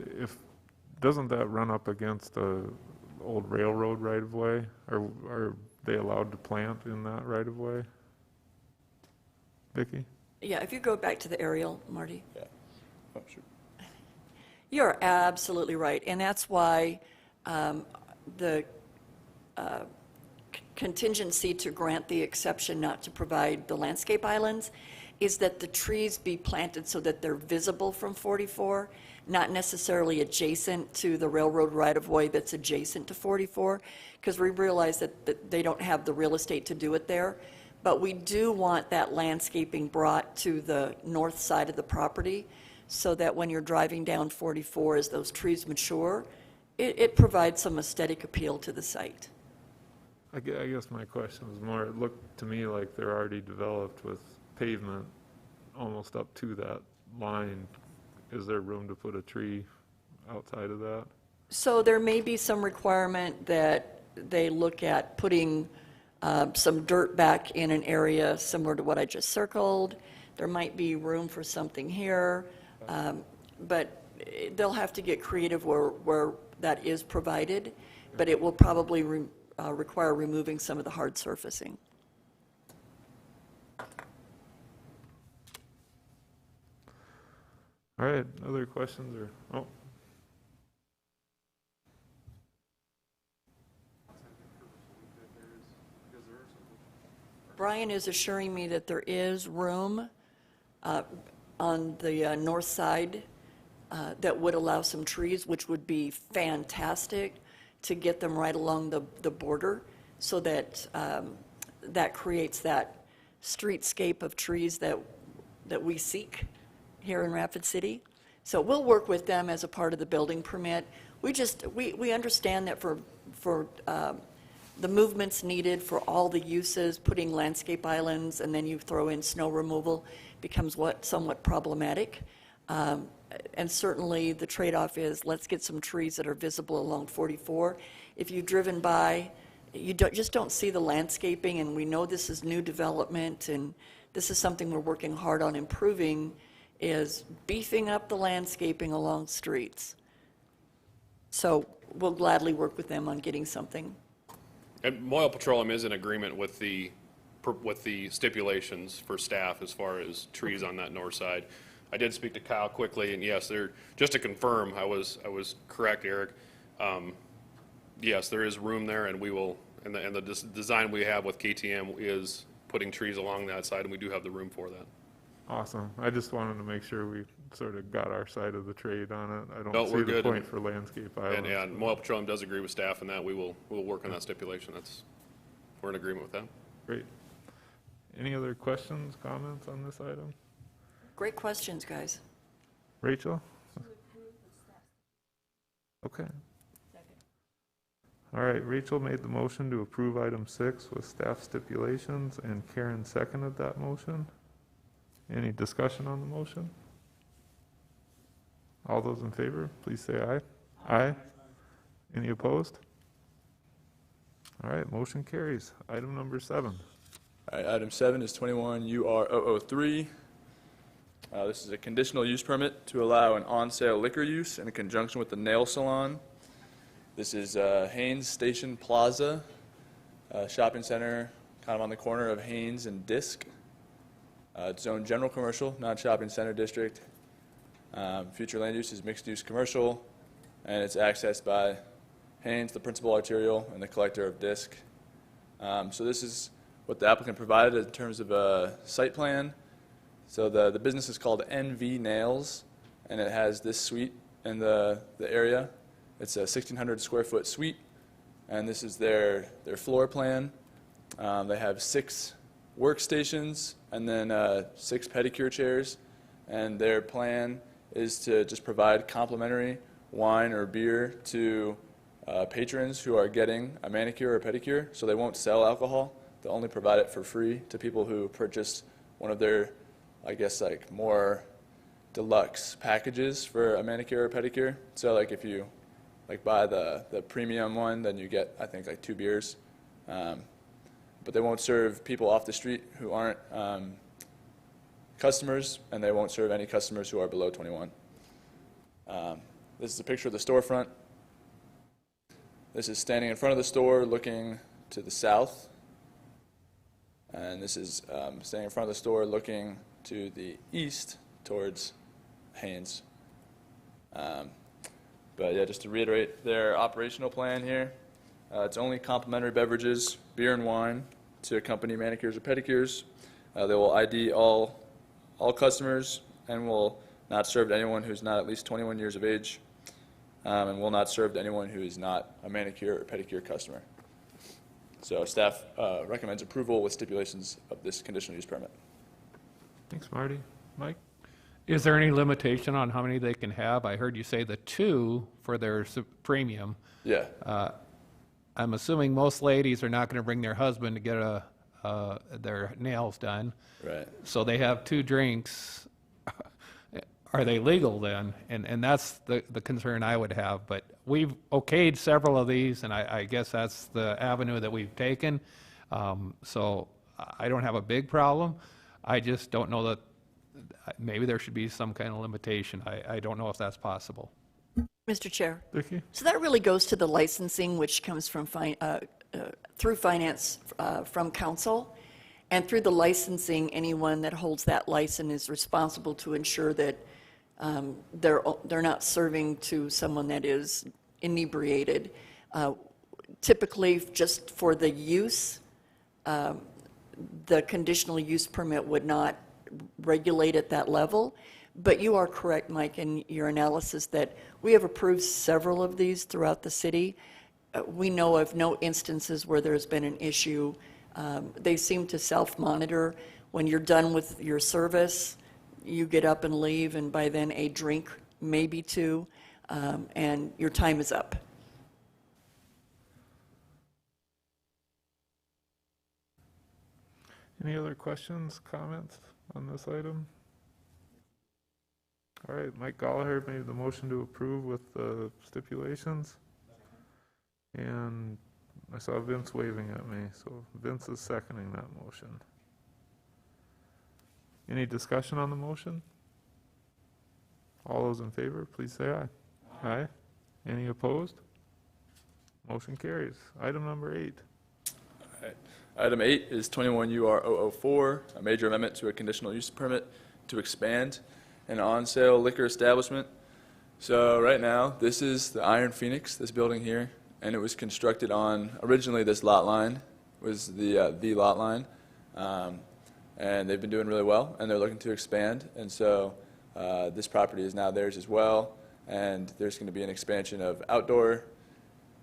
Doesn't that run up against the old railroad right-of-way? Are they allowed to plant in that right-of-way? Vicki?
Yeah, if you go back to the aerial, Marty.
Yeah. Oh, sure.
You're absolutely right, and that's why the contingency to grant the exception not to provide the landscape islands is that the trees be planted so that they're visible from 44, not necessarily adjacent to the railroad right-of-way that's adjacent to 44, because we realize that they don't have the real estate to do it there. But we do want that landscaping brought to the north side of the property so that when you're driving down 44, as those trees mature, it provides some aesthetic appeal to the site.
I guess my question was more, it looked to me like they're already developed with pavement almost up to that line. Is there room to put a tree outside of that?
So there may be some requirement that they look at putting some dirt back in an area similar to what I just circled. There might be room for something here, but they'll have to get creative where that is provided, but it will probably require removing some of the hard surfacing.
All right, other questions or, oh.
Brian is assuring me that there is room on the north side that would allow some trees, which would be fantastic to get them right along the border so that that creates that streetscape of trees that we seek here in Rapid City. So we'll work with them as a part of the building permit. We understand that for the movements needed for all the uses, putting landscape islands and then you throw in snow removal becomes somewhat problematic. And certainly the trade-off is let's get some trees that are visible along 44. If you've driven by, you just don't see the landscaping, and we know this is new development, and this is something we're working hard on improving, is beefing up the landscaping along streets. So we'll gladly work with them on getting something.
And Moyle Petroleum is in agreement with the stipulations for staff as far as trees on that north side. I did speak to Kyle quickly, and yes, just to confirm, I was correct, Eric. Yes, there is room there, and we will. And the design we have with KTM is putting trees along that side, and we do have the room for that.
Awesome. I just wanted to make sure we sort of got our side of the trade on it. I
No,
don't
we're
see the
good,
point
and-
for landscape islands.
And Moyle Petroleum does agree with staff in that. We'll work on that stipulation. We're in agreement with that.
Great. Any other questions, comments on this item?
Great questions, guys.
Rachel? Okay. All right, Rachel made the motion to approve item 6 with staff stipulations, and Karen seconded that motion. Any discussion on the motion? All those in favor, please say aye. Aye. Any opposed? All right, motion carries. Item number 7.
All right, item 7 is 21 UR 003. This is a conditional use permit to allow an on-sale liquor use in conjunction with the nail salon. This is Haynes Station Plaza, shopping center, kind of on the corner of Haynes and Disk. It's zoned general commercial, non-shopping center district. Future land use is mixed-use commercial, and it's accessed by Haynes, the principal arterial, and the collector of Disk. So this is what the applicant provided in terms of a site plan. So the business is called NV Nails, and it has this suite in the area. It's a 1,600 square foot suite, and this is their floor plan. They have 6 workstations and then 6 pedicure chairs. And their plan is to just provide complimentary wine or beer to patrons who are getting a manicure or pedicure. So they won't sell alcohol. They'll only provide it for free to people who purchase one of their, I guess, like more deluxe packages for a manicure or pedicure. So like if you like buy the premium one, then you get, I think, like 2 beers. But they won't serve people off the street who aren't customers, and they won't serve any customers who are below 21. This is a picture of the storefront. This is standing in front of the store looking to the south. And this is standing in front of the store looking to the east towards Haynes. But yeah, just to reiterate their operational plan here, it's only complimentary beverages, beer and wine, to accompany manicures or pedicures. They will ID all customers and will not serve to anyone who's not at least 21 years of age, and will not serve to anyone who is not a manicure or pedicure customer. So staff recommends approval with stipulations of this conditional use permit.
Thanks, Marty. Mike?
Is there any limitation on how many they can have? I heard you say the 2 for their premium.
Yeah.
I'm assuming most ladies are not going to bring their husband to get their nails done.
Right.
So they have 2 drinks. Are they legal then? And that's the concern I would have. But we've okayed several of these, and I guess that's the avenue that we've taken. So I don't have a big problem. I just don't know that maybe there should be some kind of limitation. I don't know if that's possible.
Mr. Chair.
Vicki?
So that really goes to the licensing, which comes from through finance from council. And through the licensing, anyone that holds that license is responsible to ensure that they're not serving to someone that is inebriated. Typically, just for the use, the conditional use permit would not regulate at that level. But you are correct, Mike, in your analysis that we have approved several of these throughout the city. We know of no instances where there's been an issue. They seem to self-monitor. When you're done with your service, you get up and leave, and by then a drink, maybe 2, and your time is up.
Any other questions, comments on this item? All right, Mike Gallagher made the motion to approve with the stipulations. And I saw Vince waving at me, so Vince is seconding that motion. Any discussion on the motion? All those in favor, please say aye. Aye. Any opposed? Motion carries. Item number 8.
All right. Item 8 is 21 UR 004, a major amendment to a conditional use permit to expand an on-sale liquor establishment. So right now, this is the Iron Phoenix, this building here, and it was constructed on, originally this lot line was the lot line, and they've been doing really well, and they're looking to expand, and so this property is now theirs as well, and there's going to be an expansion of outdoor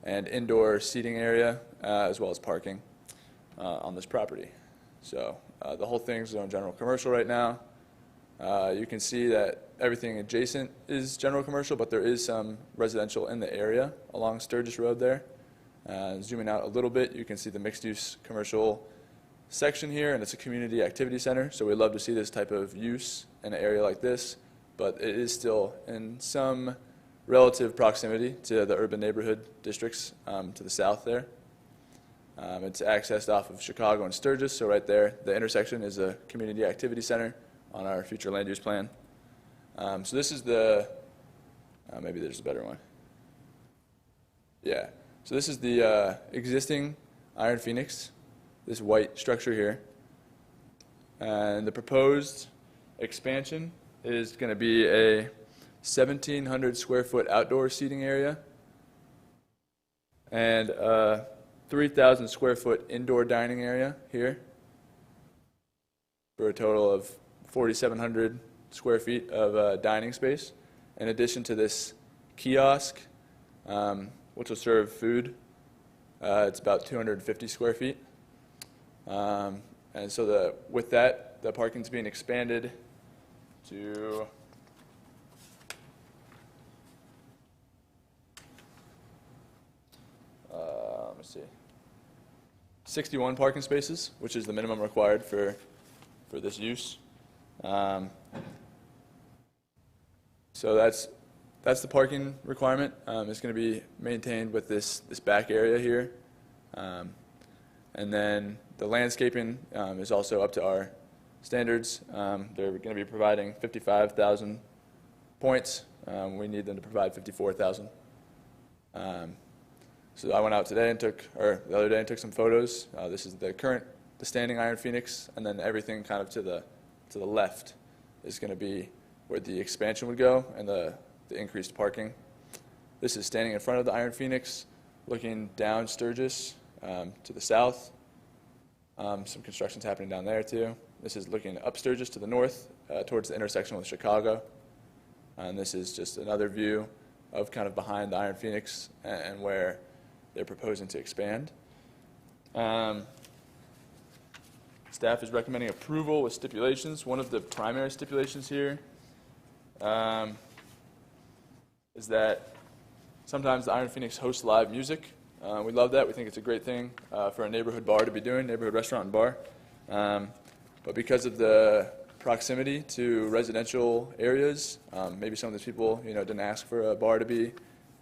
and indoor seating area, as well as parking on this property. So the whole thing's zoned general commercial right now. You can see that everything adjacent is general commercial, but there is some residential in the area along Sturgis Road there. Zooming out a little bit, you can see the mixed-use commercial section here, and it's a community activity center, so we'd love to see this type of use in an area like this, but it is still in some relative proximity to the urban neighborhood districts to the south there. It's accessed off of Chicago and Sturgis, so right there, the intersection is a community activity center on our future land use plan. So this is the, maybe there's a better one. Yeah, so this is the existing Iron Phoenix, this white structure here. And the proposed expansion is going to be a 1,700 square foot outdoor seating area and a 3,000 square foot indoor dining area here for a total of 4,700 square feet of dining space, in addition to this kiosk, which will serve food. It's about 250 square feet. And And so with that, the parking's being expanded to let me see, 61 parking spaces, which is the minimum required for this use. So that's the parking requirement. It's going to be maintained with this back area here. And then the landscaping is also up to our standards. They're going to be providing 55,000 points. We need them to provide 54,000. So I went out today and the other day and took some photos. This is the standing Iron Phoenix, and then everything kind of to the left is going to be where the expansion would go and the increased parking. This is standing in front of the Iron Phoenix, looking down Sturgis to the south. Some construction's happening down there too. This is looking up Sturgis to the north towards the intersection with Chicago. And this is just another view of kind of behind the Iron Phoenix and where they're proposing to expand. Staff is recommending approval with stipulations. One of the primary stipulations here is that sometimes the Iron Phoenix hosts live music. We love that. We think it's a great thing for a neighborhood bar to be doing, neighborhood restaurant and bar. But because of the proximity to residential areas, maybe some of these people, didn't ask for a bar to be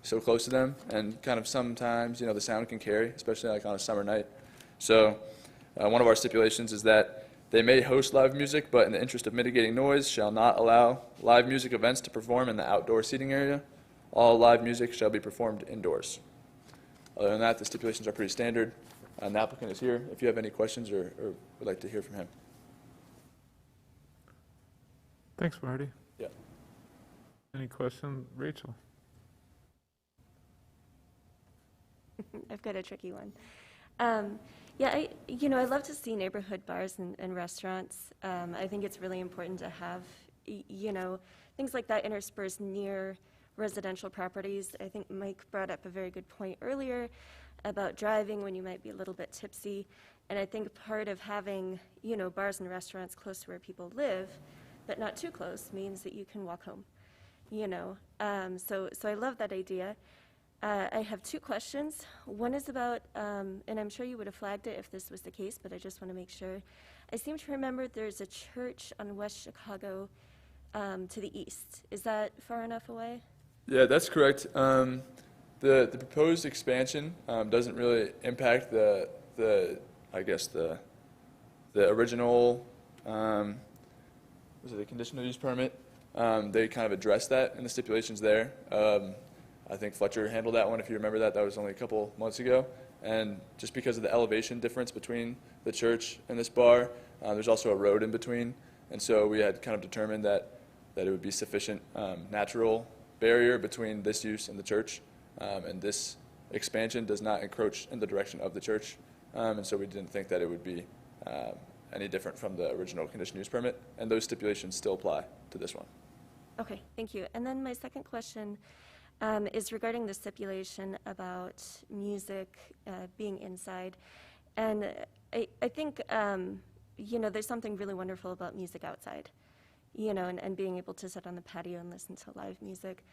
so close to them, and kind of sometimes, the sound can carry, especially like on a summer night. So one of our stipulations is that they may host live music, but in the interest of mitigating noise, shall not allow live music events to perform in the outdoor seating area. All live music shall be performed indoors. Other than that, the stipulations are pretty standard. The applicant is here if you have any questions or would like to hear from him.
Thanks, Marty.
Yeah.
Any questions? Rachel?
I've got a tricky one. Yeah, I love to see neighborhood bars and restaurants. I think it's really important to have, things like that interspersed near residential properties. I think Mike brought up a very good point earlier about driving when you might be a little bit tipsy. And I think part of having, bars and restaurants close to where people live, but not too close, means that you can walk home, So I love that idea. I have two questions. One is about, and I'm sure you would have flagged it if this was the case, but I just want to make sure. I seem to remember there's a church on West Chicago to the east. Is that far enough away?
Yeah, that's correct. The proposed expansion doesn't really impact the original, was it the conditional use permit? They kind of addressed that in the stipulations there. I think Fletcher handled that one, if you remember that. That was only a couple months ago. And just because of the elevation difference between the church and this bar, there's also a road in between. And so we had kind of determined that it would be sufficient natural barrier between this use and the church. And this expansion does not encroach in the direction of the church. And so we didn't think that it would be any different from the original conditional use permit. And those stipulations still apply to this one.
Okay, thank you. And then my second question is regarding the stipulation about music being inside. And I think, there's something really wonderful about music outside, and being able to sit on the patio and listen to live music.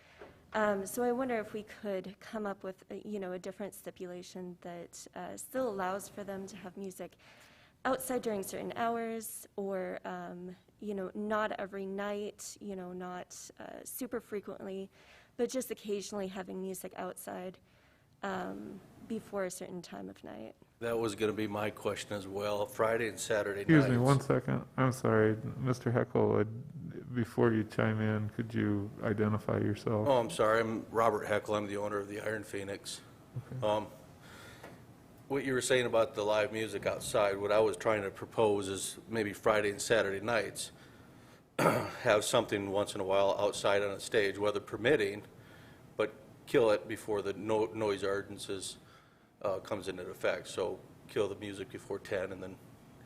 So I wonder if we could come up with, a different stipulation that still allows for them to have music outside during certain hours, or, not every night, not super frequently, but just occasionally having music outside before a certain time of night.
That was going to be my question as well. Friday and Saturday nights.
Excuse me, 1 second. I'm sorry, Mr. Heckel, before you chime in, could you identify yourself?
Oh, I'm sorry. I'm Robert Heckel. I'm the owner of the Iron Phoenix. Okay. What you were saying about the live music outside, what I was trying to propose is maybe Friday and Saturday nights, have something once in a while outside on a stage, weather permitting, but kill it before the noise ordinances comes into effect. So kill the music before 10 and then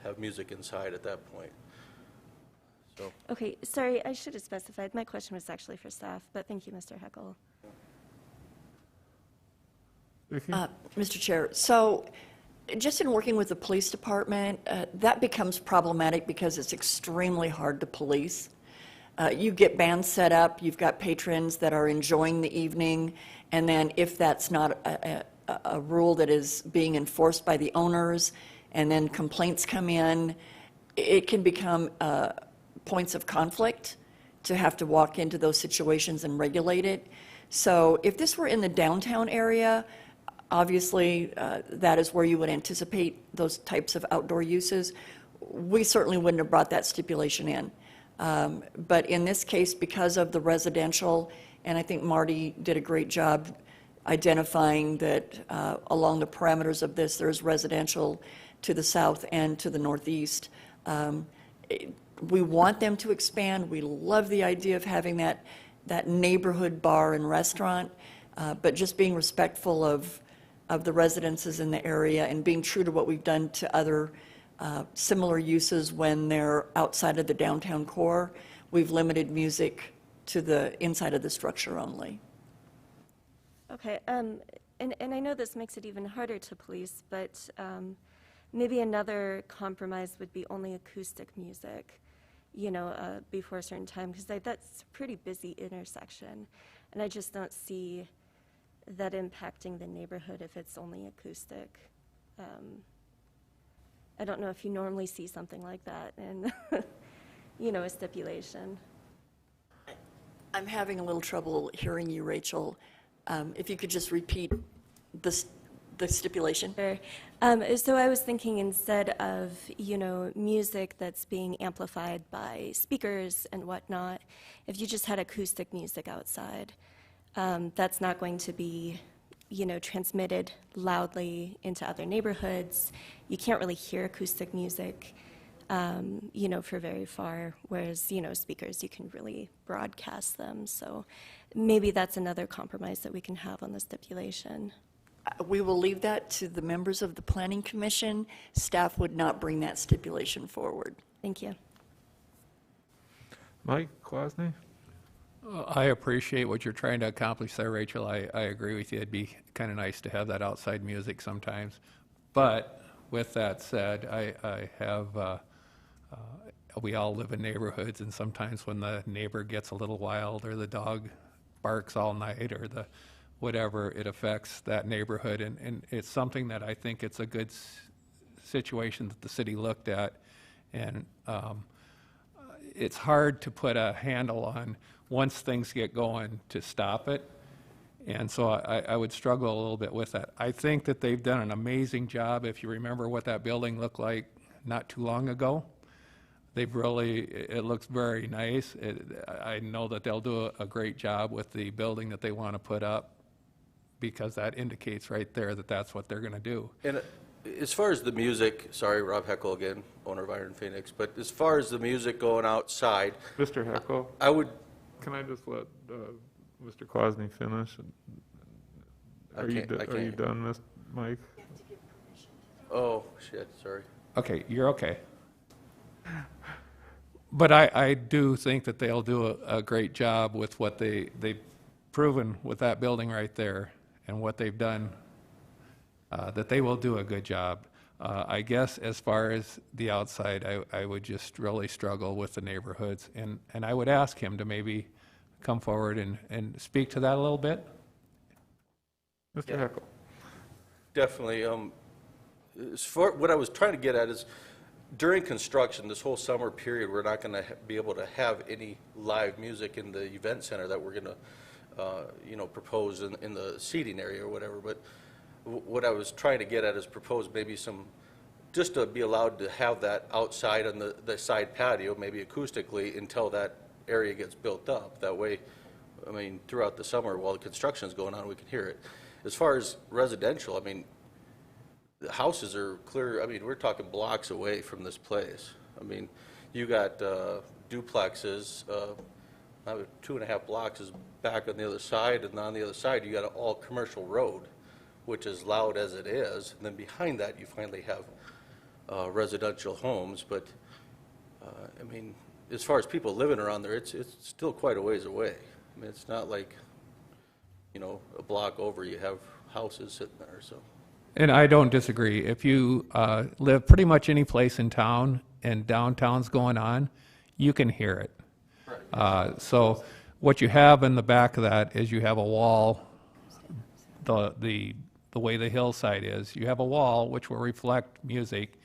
have music inside at that point. So.
Okay, sorry, I should have specified. My question was actually for staff, but thank you, Mr. Heckel.
Vicki?
Mr. Chair, so Just in working with the police department, that becomes problematic because it's extremely hard to police. You get bands set up, you've got patrons that are enjoying the evening, and then if that's not a rule that is being enforced by the owners, and then complaints come in, it can become points of conflict to have to walk into those situations and regulate it. So if this were in the downtown area, obviously that is where you would anticipate those types of outdoor uses. We certainly wouldn't have brought that stipulation in. But in this case, because of the residential, and I think Marty did a great job identifying that along the parameters of this, there's residential to the south and to the northeast. We want them to expand. We love the idea of having that neighborhood bar and restaurant, but just being respectful of the residences in the area and being true to what we've done to other similar uses when they're outside of the downtown core. We've limited music to the inside of the structure only.
Okay, and I know this makes it even harder to police, but maybe another compromise would be only acoustic music, you know, before a certain time, because that's a pretty busy intersection, and I just don't see that impacting the neighborhood if it's only acoustic. I don't know if you normally see something like that in, you know, a stipulation.
I'm having a little trouble hearing you, Rachel. If you could just repeat the stipulation.
Sure. So I was thinking instead of, you know, music that's being amplified by speakers and whatnot, if you just had acoustic music outside, that's not going to be, you know, transmitted loudly into other neighborhoods. You can't really hear acoustic music, you know, for very far, whereas, you know, speakers, you can really broadcast them. So maybe that's another compromise that we can have on the stipulation.
We will leave that to the members of the Planning Commission. Staff would not bring that stipulation forward.
Thank you.
Mike Klosny?
I appreciate what you're trying to accomplish there, Rachel. I agree with you. It'd be kind of nice to have that outside music sometimes. But with that said, I have, we all live in neighborhoods, and sometimes when the neighbor gets a little wild, or the dog barks all night, or the whatever, it affects that neighborhood. And it's something that I think it's a good situation that the city looked at. And it's hard to put a handle on once things get going to stop it. And so I would struggle a little bit with that. I think that they've done an amazing job. If you remember what that building looked like not too long ago, they've really, it looks very nice. I know that they'll do a great job with the building that they want to put up, because that indicates right there that that's what they're going to do.
And as far as the music, sorry, Rob Heckel again, owner of Iron Phoenix, but as far as the music going outside,
Mr. Heckel?
I would...
Can I just let Mr. Klosny finish? Are you done, Mike?
Oh, shit, sorry.
Okay, you're okay. But I do think that they'll do a great job with what they've proven with that building right there and what they've done, that they will do a good job. I guess as far as the outside, I would just really struggle with the neighborhoods. And I would ask him to maybe come forward and speak to that a little bit.
Mr. Heckel?
Definitely. As far, what I was trying to get at is, during construction, this whole summer period, we're not going to be able to have any live music in the event center that we're going to, you know, propose in the seating area or whatever. But what I was trying to get at is propose maybe some, just to be allowed to have that outside on the side patio, maybe acoustically, until that area gets built up. That way, I mean, throughout the summer while the construction is going on, we can hear it. As far as residential, I mean, the houses are clear. I mean, we're talking blocks away from this place. I mean, you got duplexes, 2.5 blocks is back on the other side, and on the other side you got an all commercial road, which is loud as it is, and then behind that you finally have residential homes. But I mean, as far as people living around there, it's still quite a ways away. I mean, it's not like, you know, a block over you have houses sitting there. So
And I don't disagree. If you live pretty much any place in town and downtown's going on, you can hear it. So what you have in the back of that is you have a wall, the way the hillside is, you have a wall which will reflect music,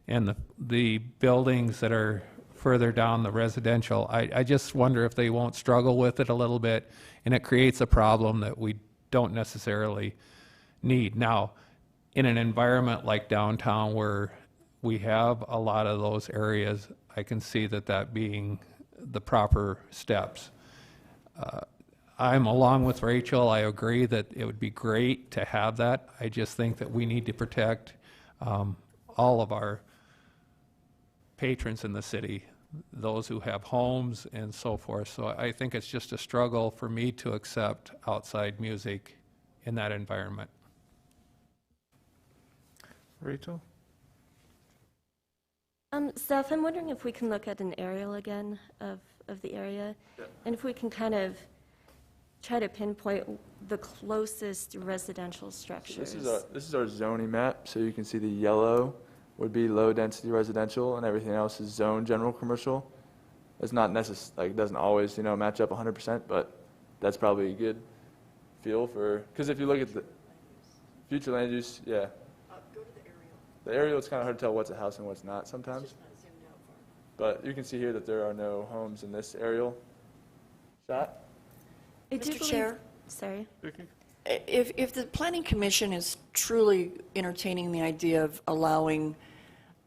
and the buildings that are further down the residential, I just wonder if they won't struggle with it a little bit, and it creates a problem that we don't necessarily need. Now, in an environment like downtown where we have a lot of those areas, I can see that being the proper steps. I'm along with Rachel. I agree that it would be great to have that. I just think that we need to protect all of our patrons in the city, those who have homes and so forth. So I think it's just a struggle for me to accept outside music in that environment.
Rachel?
Steph, I'm wondering if we can look at an aerial again of the area, and if we can kind of try to pinpoint the closest residential structures.
This is our zoning map, so you can see the yellow would be low-density residential, and everything else is zone general commercial. It's not necessary, it doesn't always, match up 100%, but that's probably a good feel for, because if you look at the future land use, yeah.
Go to the aerial.
The aerial, it's kind of hard to tell what's a house and what's not sometimes. But you can see here that there are no homes in this aerial shot.
Mr. Chair?
Sorry.
If the Planning Commission is truly entertaining the idea of allowing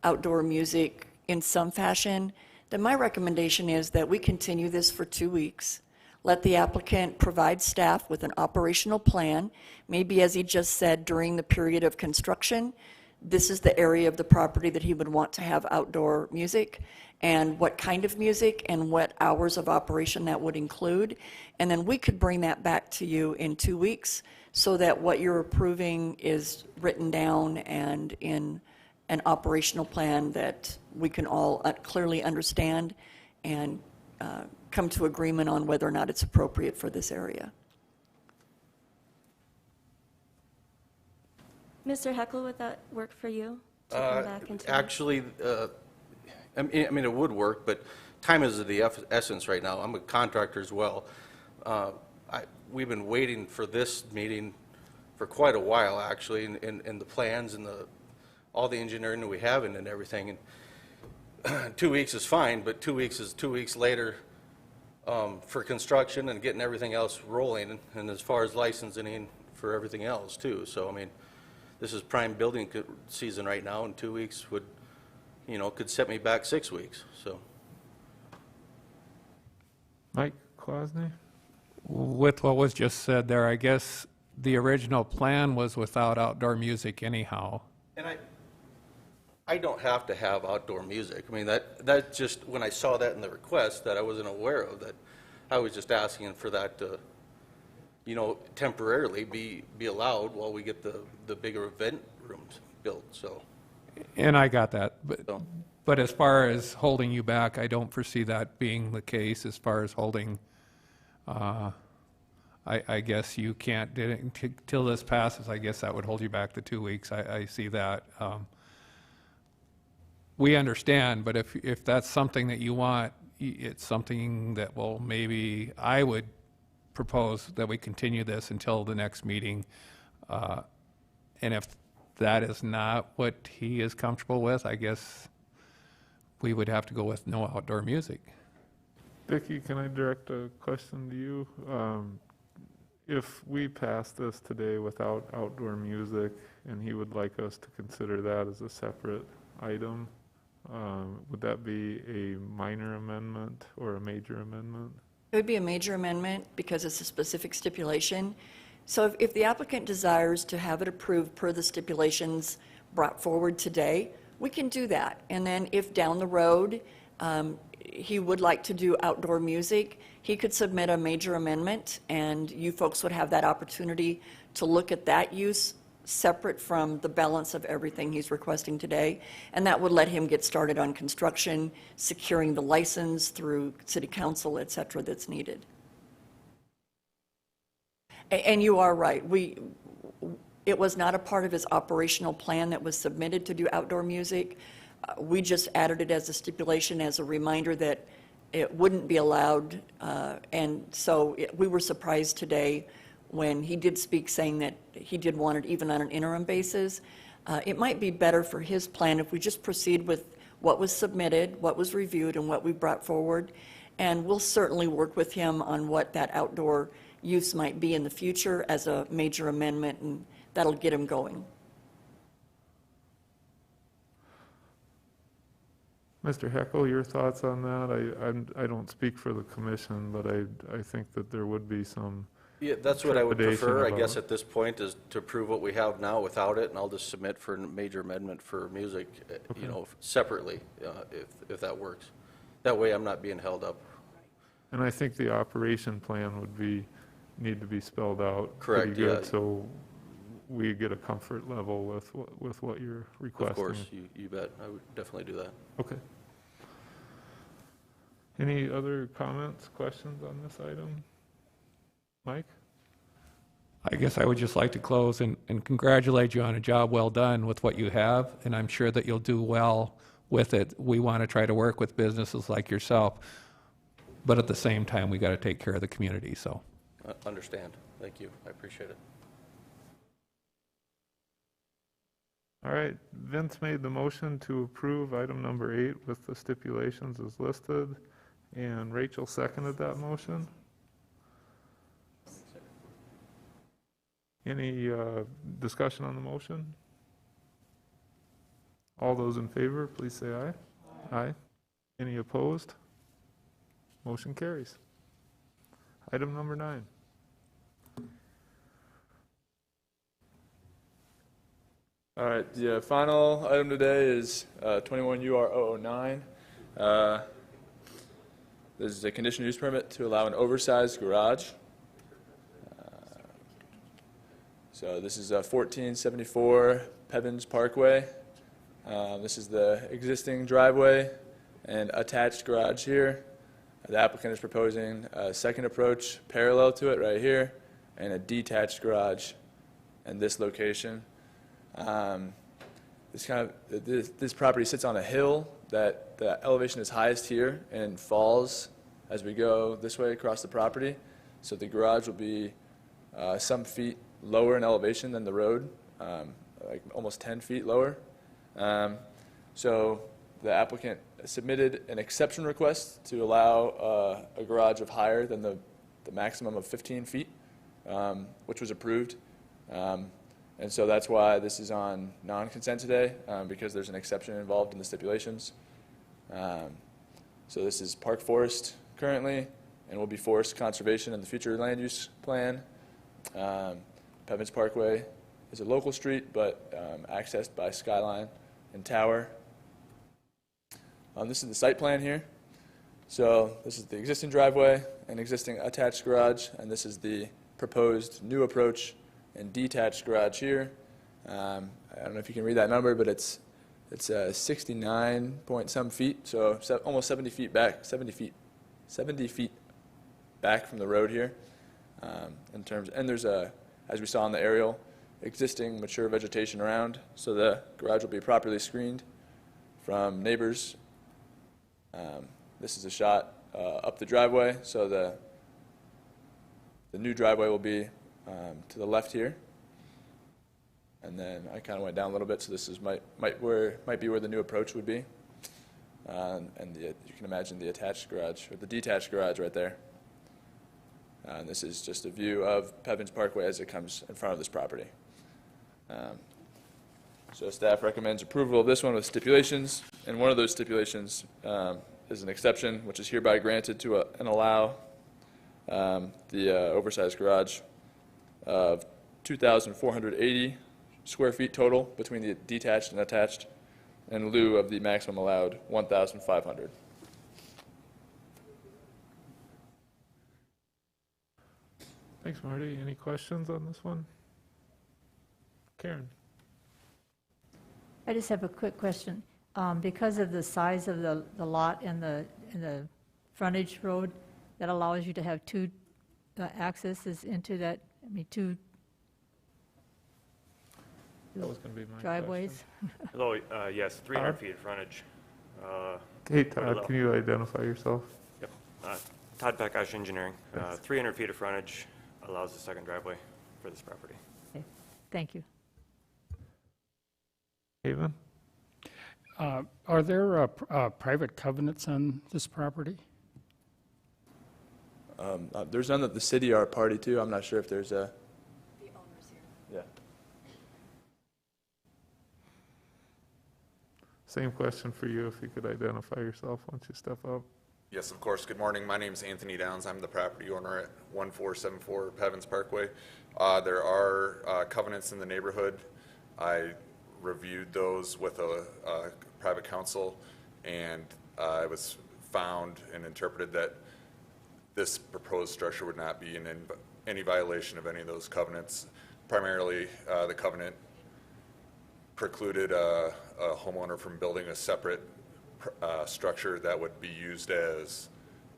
outdoor music in some fashion, then my recommendation is that we continue this for 2 weeks. Let the applicant provide staff with an operational plan, maybe as he just said, during the period of construction, this is the area of the property that he would want to have outdoor music, and what kind of music and what hours of operation that would include. And then we could bring that back to you in 2 weeks so that what you're approving is written down and in an operational plan that we can all clearly understand and come to agreement on whether or not it's appropriate for this area.
Mr. Heckle, would that work for you? To come back into
Actually, I mean, it would work, but time is of the essence right now. I'm a contractor as well. We've been waiting for this meeting for quite a while, actually, and the plans and all the engineering that we have and everything. And 2 weeks is fine, but 2 weeks is 2 weeks later for construction and getting everything else rolling, and as far as licensing for everything else too. So, I mean, this is prime building season right now, and 2 weeks would, could set me back 6 weeks, so.
Mike Klosny?
With what was just said there, I guess the original plan was without outdoor music anyhow.
And I don't have to have outdoor music. I mean, that just, when I saw that in the request that I wasn't aware of, that I was just asking for that to, temporarily be allowed while we get the bigger event rooms built, so.
And I got that,
So.
but as far as holding you back, I don't foresee that being the case as far as holding, I guess you can't, till this passes, I guess that would hold you back the 2 weeks. I see that. We understand, but if that's something that you want, it's something that maybe I would propose that we continue this until the next meeting. And if that is not what he is comfortable with, I guess we would have to go with no outdoor music.
Vicki, can I direct a question to you? If we pass this today without outdoor music and he would like us to consider that as a separate item, would that be a minor amendment or a major amendment?
It would be a major amendment because it's a specific stipulation. So if the applicant desires to have it approved per the stipulations brought forward today, we can do that. And then if down the road he would like to do outdoor music, he could submit a major amendment, and you folks would have that opportunity to look at that use separate from the balance of everything he's requesting today. And that would let him get started on construction, securing the license through city council, et cetera, that's needed. And you are right. It was not a part of his operational plan that was submitted to do outdoor music. We just added it as a stipulation, as a reminder that it wouldn't be allowed. And so we were surprised today when he did speak, saying that he did want it even on an interim basis. It might be better for his plan if we just proceed with what was submitted, what was reviewed, and what we brought forward. And we'll certainly work with him on what that outdoor use might be in the future as a major amendment, and that'll get him going.
Mr. Heckel, your thoughts on that? I don't speak for the commission, but I think that there would be some
Yeah, that's what I would prefer, I
trepidation
guess,
about-
at this point, is to approve what we have now without it, and I'll just submit for a major amendment for music, you know, separately, if that works. That way I'm not being held up.
And I think the operation plan would need to be spelled out
Correct,
pretty good,
yeah.
so we get a comfort level with what you're requesting.
Of course, you bet, I would definitely do that.
Okay. Any other comments, questions on this item? Mike?
I guess I would just like to close and congratulate you on a job well done with what you have, and I'm sure that you'll do well with it. We want to try to work with businesses like yourself, but at the same time, we got to take care of the community, so.
Understand, thank you, I appreciate it.
All right, Vince made the motion to approve item number 8 with the stipulations as listed, and Rachel seconded that motion. Any discussion on the motion? All those in favor, please say aye. Aye. Any opposed? Motion carries. Item number 9.
All right, the final item today is 21 UR 009. This is a conditional use permit to allow an oversized garage. So this is 1474 Pevins Parkway. This is the existing driveway and attached garage here. The applicant is proposing a second approach parallel to it right here, and a detached garage in this location. This property sits on a hill that the elevation is highest here and falls as we go this way across the property. So the garage will be some feet lower in elevation than the road, like almost 10 feet lower. So the applicant submitted an exception request to allow a garage of higher than the maximum of 15 feet, which was approved. And so that's why this is on non-consent today, because there's an exception involved in the stipulations. So this is Park Forest currently, and will be forest conservation in the future land use plan. Pevins Parkway is a local street, but accessed by Skyline and Tower. This is the site plan here. So this is the existing driveway and existing attached garage, and this is the proposed new approach and detached garage here. I don't know if you can read that number, but it's 69 point some feet, so almost 70 feet back, 70 feet back from the road here. And there's as we saw in the aerial, existing mature vegetation around, so the garage will be properly screened from neighbors. This is a shot up the driveway, so the new driveway will be to the left here, and then I kind of went down a little bit, so this is might be where the new approach would be, and you can imagine the attached garage or the detached garage right there. And this is just a view of Pevins Parkway as it comes in front of this property. So staff recommends approval of this one with stipulations, and one of those stipulations is an exception, which is hereby granted to and allow the oversized garage of 2,480 square feet total between the detached and attached, in lieu of the maximum allowed 1,500.
Thanks, Marty. Any questions on this one? Karen?
I just have a quick question. Because of the size of the lot and the frontage road, that allows you to have two accesses into that, two
That was going to be my
driveways?
Hello, yes, 300 feet of frontage.
Hey,
Right
Todd,
below.
can you identify yourself?
Yep. Todd Peckosh Engineering. 300 feet of frontage allows the second driveway for this property.
Okay, thank you.
Haven?
Are there private covenants on this property?
There's none that the city are a party to. I'm not sure if there's a.
The owners here.
Yeah.
Same question for you, if you could identify yourself once you step up.
Yes, of course. Good morning. My name is Anthony Downs. I'm the property owner at 1474 Pevins Parkway. There are covenants in the neighborhood. I reviewed those with a private counsel, and it was found and interpreted that this proposed structure would not be in any violation of any of those covenants. Primarily, the covenant precluded a homeowner from building a separate structure that would be used as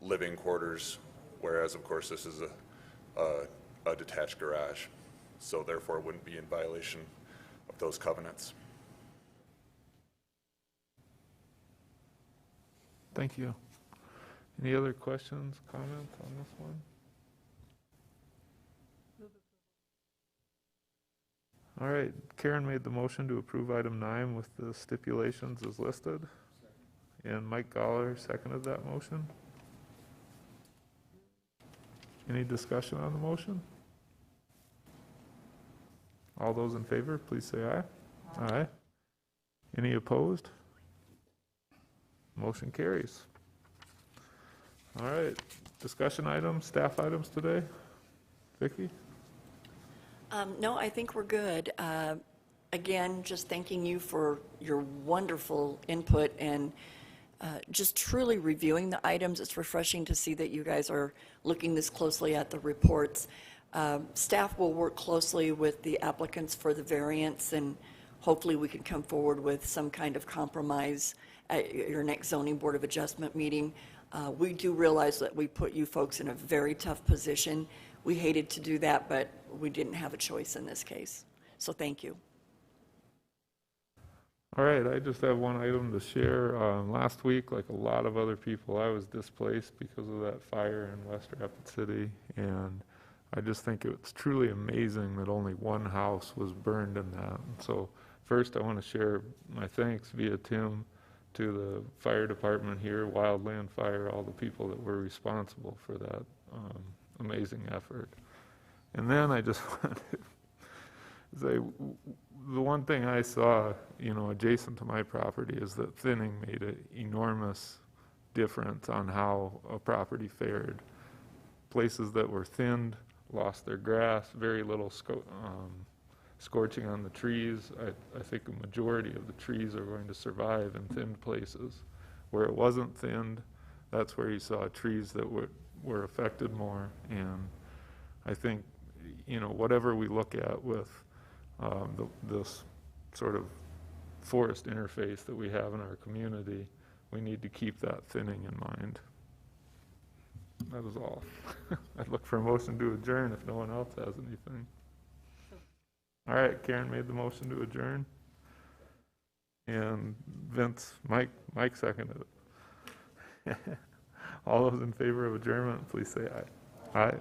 living quarters, whereas of course this is a detached garage, so therefore it wouldn't be in violation of those covenants.
Thank you. Any other questions, comments on this one? All right, Karen made the motion to approve item 9 with the stipulations as listed. And Mike Goller seconded that motion. Any discussion on the motion? All those in favor, please say aye. Aye. Any opposed? Motion carries. All right, discussion items, staff items today. Vicki?
No, I think we're good. Again, just thanking you for your wonderful input and just truly reviewing the items. It's refreshing to see that you guys are looking this closely at the reports. Staff will work closely with the applicants for the variance, and hopefully we can come forward with some kind of compromise at your next zoning board of adjustment meeting. We do realize that we put you folks in a very tough position. We hated to do that, but we didn't have a choice in this case. So thank you.
All right, I just have one item to share. Last week, like a lot of other people, I was displaced because of that fire in West Rapid City, and I just think it's truly amazing that only one house was burned in that. And so first, I want to share my thanks via Tim to the fire department here, Wildland Fire, all the people that were responsible for that amazing effort. And then I just want to say, the one thing I saw, adjacent to my property is that thinning made an enormous difference on how a property fared. Places that were thinned lost their grass, very little scorching on the trees. I think a majority of the trees are going to survive in thinned places. Where it wasn't thinned, that's where you saw trees that were affected more. And I think, whatever we look at with this sort of forest interface that we have in our community, we need to keep that thinning in mind. That is all. I'd look for a motion to adjourn if no one else has anything. All right, Karen made the motion to adjourn. And Mike seconded it. All those in favor of adjournment, please say aye. Aye.